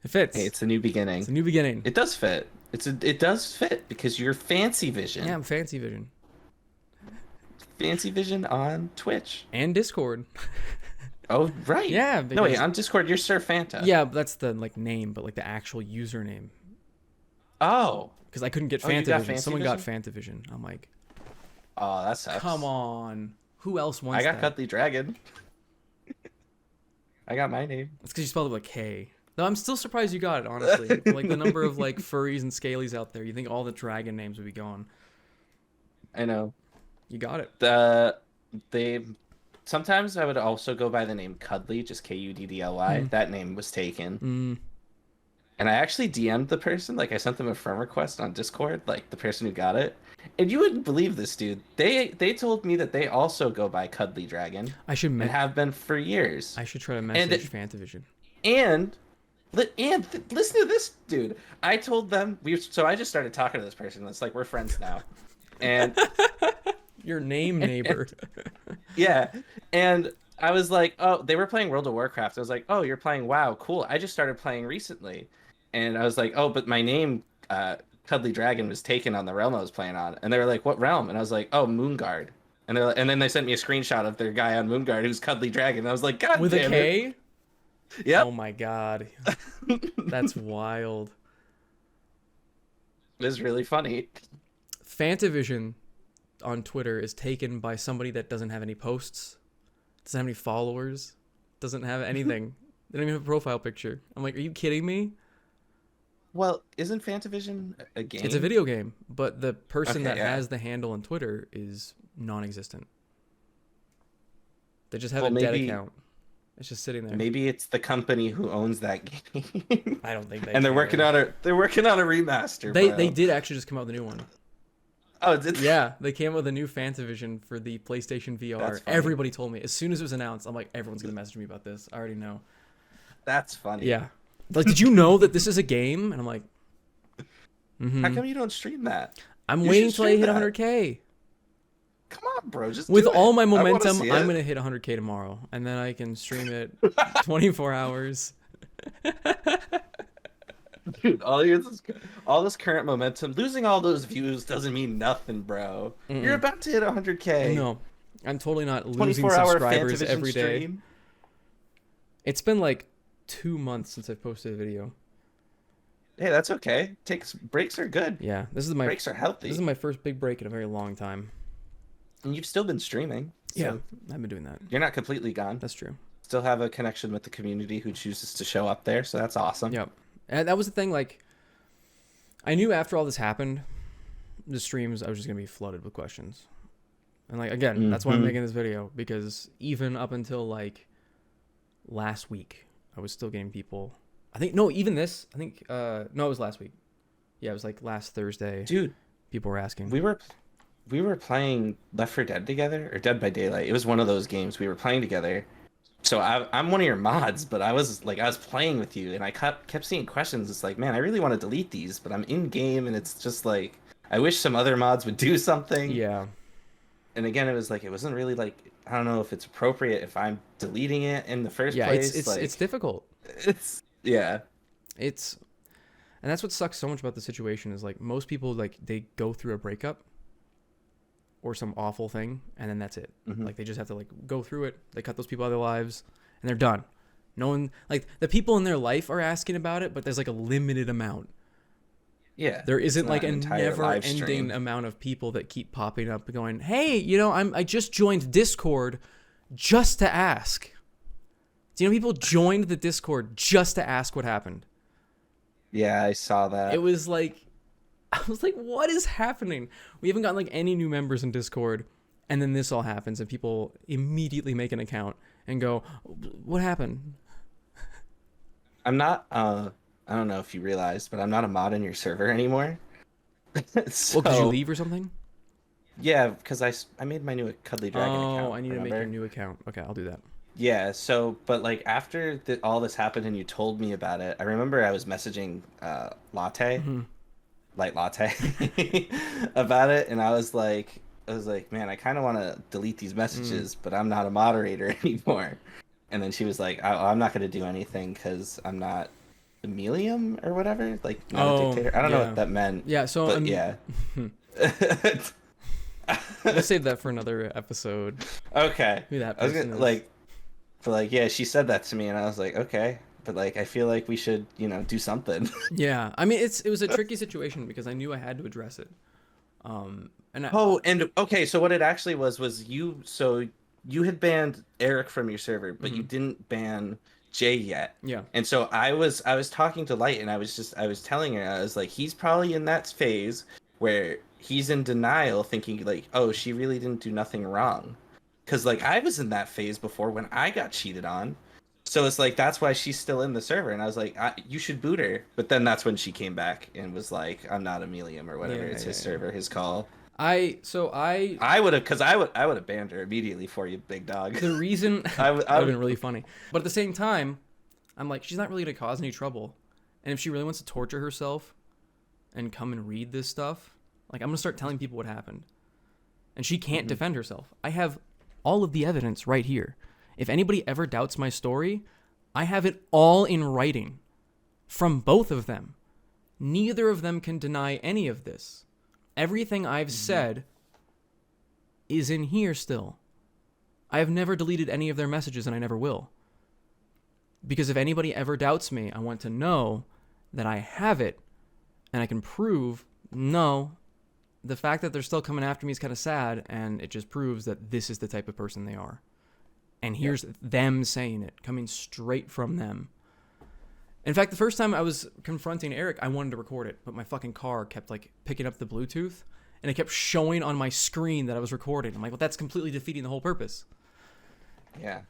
It fits. Hey, it's a new beginning. It's a new beginning. It does fit. It does fit because you're Fancy Vision. Yeah, I'm Fancy Vision. Fancy Vision on Twitch. And Discord. Oh, right. Yeah. No, wait, on Discord, you're Sir Fanta. Yeah, but that's the like name, but like the actual username. Oh. Because I couldn't get Oh, you Fanta got Vision. Fancy Someone got Vision? Fanta Vision. I'm like, Oh, that sucks. come on. Who else wants I got that? Cuddly Dragon. I got my name. It's because you spelled it like K. No, I'm still surprised you got it, honestly. Like the number of like furries and scalies out there, you think all the dragon names would be gone. I know. You got it. They sometimes I would also go by the name Cuddly, just Kuddly. That name was taken. And I actually DM'd the person, like I sent them a friend request on Discord, like the person who got it. And you wouldn't believe this, dude. They told me that they also go by Cuddly Dragon. I should and have been for years. I should try to message Fantavision. And listen to this, dude. I told them so I just started talking to this person. It's like we're friends now. And your name neighbor. Yeah. And I was like, oh, they were playing World of Warcraft. I was like, oh, you're playing WoW. Cool. I just started playing recently. And I was like, oh, but my name, Cuddly Dragon, was taken on the realm I was playing on. And they were like, what realm? And I was like, oh, Moonguard. And then they sent me a screenshot of their guy on Moonguard who's Cuddly Dragon. And I was like, God with damn a K? It. Yep. Oh my god. That's wild. It was really funny. Fantavision on Twitter is taken by somebody that doesn't have any posts, doesn't have any followers, doesn't have anything. They don't even have a profile picture. I'm like, are you kidding me? Well, isn't Fantavision a It's a game? video game, but the person Okay, that yeah. has the handle on Twitter is non-existent. They just have Well, a dead maybe account. It's just sitting there. maybe it's the company who owns that game. I don't think they And care. they're working on a remaster, They bro. did actually just come out with a new one. Oh, did they? Yeah, they came out with a new Fantavision for the PlayStation VR. That's funny. Everybody told me as soon as it was announced. I'm like, everyone's gonna message me about this. I already know. That's funny. Yeah, like, did you know that this is a game? And I'm like, How come you don't stream that? I'm You waiting should till I stream hit that. 100K. Come on, bro. Just With do it. all my I wanna momentum, see I'm it. gonna hit 100K tomorrow, and then I can stream it 24 hours. Dude, all this current momentum, losing all those views doesn't mean nothing, bro. You're about to hit 100K. No, I'm totally not losing 24-hour subscribers Fantavision every day. stream. It's been like 2 months since I've posted a video. Hey, that's okay. Breaks are good. Yeah, this is Breaks are healthy. my first big break in a very long time. And you've still been streaming. So Yeah, I've been doing that. you're not completely gone. That's true. Still have a connection with the community who chooses to show up there, so that's awesome. Yep. And that was the thing, like, I knew after all this happened, the streams, I was just going to be flooded with questions. And, like, again, that's why I'm making this video, because even up until, like, last week, I was still getting people. I think, no, even this, I think, no, it was last week. Yeah, it was, like, last Thursday. Dude, People were asking. we were playing Left 4 Dead together, or Dead by Daylight. It was one of those games we were playing together. So I'm one of your mods, but I was playing with you, and I kept seeing questions. It's like, man, I really want to delete these, but I'm in game, and it's just like, I wish some other mods would do something. Yeah. And again, it was like, it wasn't really like, I don't know if it's appropriate if I'm deleting it in the first Yeah, place. it's difficult. Yeah. It's, and that's what sucks so much about the situation is, like, most people, like, they go through a breakup or some awful thing, and then that's it. Like, they just have to, like, go through it. They cut those people out of their lives, and they're done. No one, like, the people in their life are asking about it, but there's, like, a limited amount. Yeah. There it's isn't, not like, a an entire live never-ending stream. amount of people that keep popping up going, hey, you know, I just joined Discord just to ask. Do you know people joined the Discord just to ask what happened? Yeah, I saw that. It was like, I was like, what is happening? We haven't gotten, like, any new members in Discord, and then this all happens, and people immediately make an account and go, what happened? I'm not, I don't know if you realized, but I'm not a mod in your server anymore. So, Well, did you leave or something? yeah, because I made my new Cuddly Dragon account. Oh, I need to make remember? a new account. Okay, I'll do that. Yeah, so, but like after all this happened and you told me about it, I remember I was messaging Latte, Light Latte, about it, and I was like, man, I kind of want to delete these messages, but I'm not a moderator anymore. And then she was like, I'm not going to do anything because I'm not Emilium or whatever, like not a dictator. I don't know yeah. what that meant. Yeah, so but yeah. we'll save that for another episode. Okay. Who that I was person gonna is. like, but like, yeah, she said that to me, and I was like, okay, but like, I feel like we should, do something. Yeah, I mean, it was a tricky situation because I knew I had to address it. And And okay, so what it actually was you. So you had banned Eric from your server, but you didn't ban Jay yet. Yeah. And so I was talking to Light, and I was telling her, I was like, he's probably in that phase where he's in denial, thinking like, oh, she really didn't do nothing wrong. Because, like, I was in that phase before when I got cheated on. So it's like, that's why she's still in the server. And I was like, you should boot her. But then that's when she came back and was like, I'm not Emilium or whatever. It's his server, his call. I would have banned her immediately for you, big dog. the reason I that would have been really funny. But at the same time, I'm like, she's not really going to cause any trouble. And if she really wants to torture herself and come and read this stuff, like, I'm going to start telling people what happened. And she can't defend herself. I have all of the evidence right here. If anybody ever doubts my story, I have it all in writing from both of them. Neither of them can deny any of this. Everything I've said is in here still. I have never deleted any of their messages, and I never will. Because if anybody ever doubts me, I want to know that I have it, and I can prove No. The fact that they're still coming after me is kind of sad, and it just proves that this is the type of person they are. And here's them saying it, coming straight from them. In fact, the first time I was confronting Eric, I wanted to record it, but my fucking car kept like picking up the Bluetooth, and it kept showing on my screen that I was recording. I'm like, well, that's completely defeating the whole purpose. Yeah.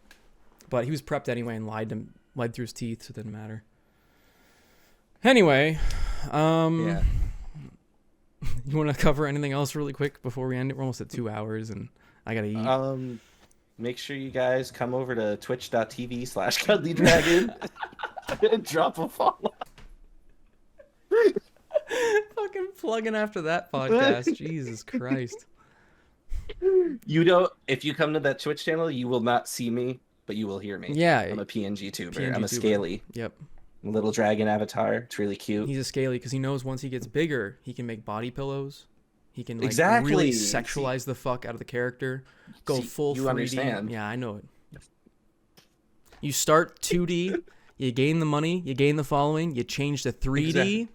But he was prepped anyway and lied through his teeth, so it didn't matter. Anyway, Yeah. you want to cover anything else really quick before we end it? We're almost at 2 hours, and I gotta eat. Make sure you guys come over to twitch.tv/cuddlydragon and drop a follow. Fucking plugging after that podcast. Jesus Christ. You know, if you come to that Twitch channel, you will not see me, but you will hear me. Yeah. I'm a PNG tuber. PNG I'm a tuber. scaly. Yep. Little dragon avatar. It's really cute. He's a scaly because he knows once he gets bigger, he can make body pillows. He can like Exactly. really sexualize the fuck out of the character. Go full you 3D. understand. Yeah, I know it. You start 2D, you gain the money, you gain the following, you change to 3D.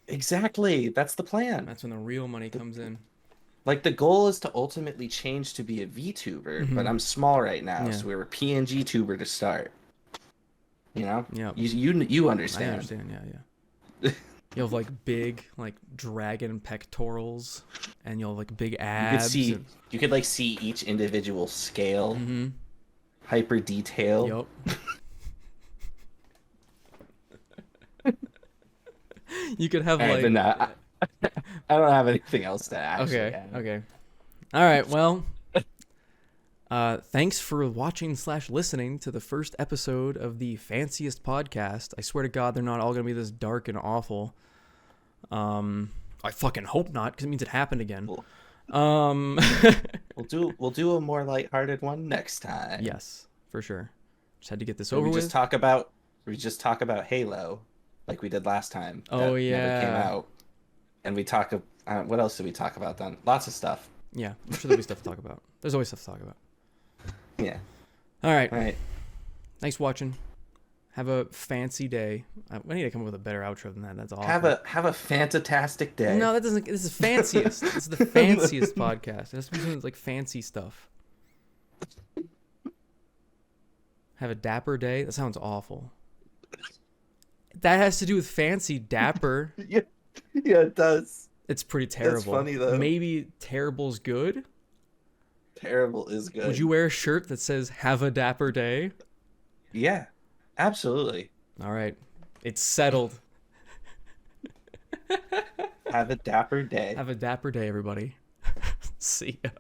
Exactly. That's the plan. That's when the real money comes in. Like, the goal is to ultimately change to be a VTuber, but I'm small right now, so we were PNG tuber to start. You know? Yeah. You understand. I understand, yeah. You have like big like dragon pectorals, and you'll have like big abs. You could like see each individual scale. Mm-hmm. Hyper detail. Yup. You could have like. But no, I don't have anything else to actually add. Okay. All right. Well. Thanks for watching / listening to the first episode of the Fanciest podcast. I swear to God, they're not all gonna be this dark and awful. I fucking hope not, because it means it happened again. Cool. We'll do a more lighthearted one next time. Yes, for sure. Just had to get this Where over with. We just talk about Halo, like we did last time. Oh, that yeah. Never came out. And we talk. What else did we talk about then? Lots of stuff. Yeah, I'm sure there'll be stuff to talk about. There's always stuff to talk about. Yeah. All right. Thanks for watching. Have a fancy day. I need to come up with a better outro than that. That's awful. Have a fantastic day. No, that doesn't. This is Fanciest. This is the Fanciest podcast. It has to be something like fancy stuff. Have a dapper day. That sounds awful. That has to do with fancy dapper. Yeah, it does. It's pretty terrible. That's funny though. Maybe terrible's good. Terrible is good. Would you wear a shirt that says "Have a dapper day"? Yeah, absolutely. All right, it's settled. Have a dapper day. Have a dapper day, everybody. See ya.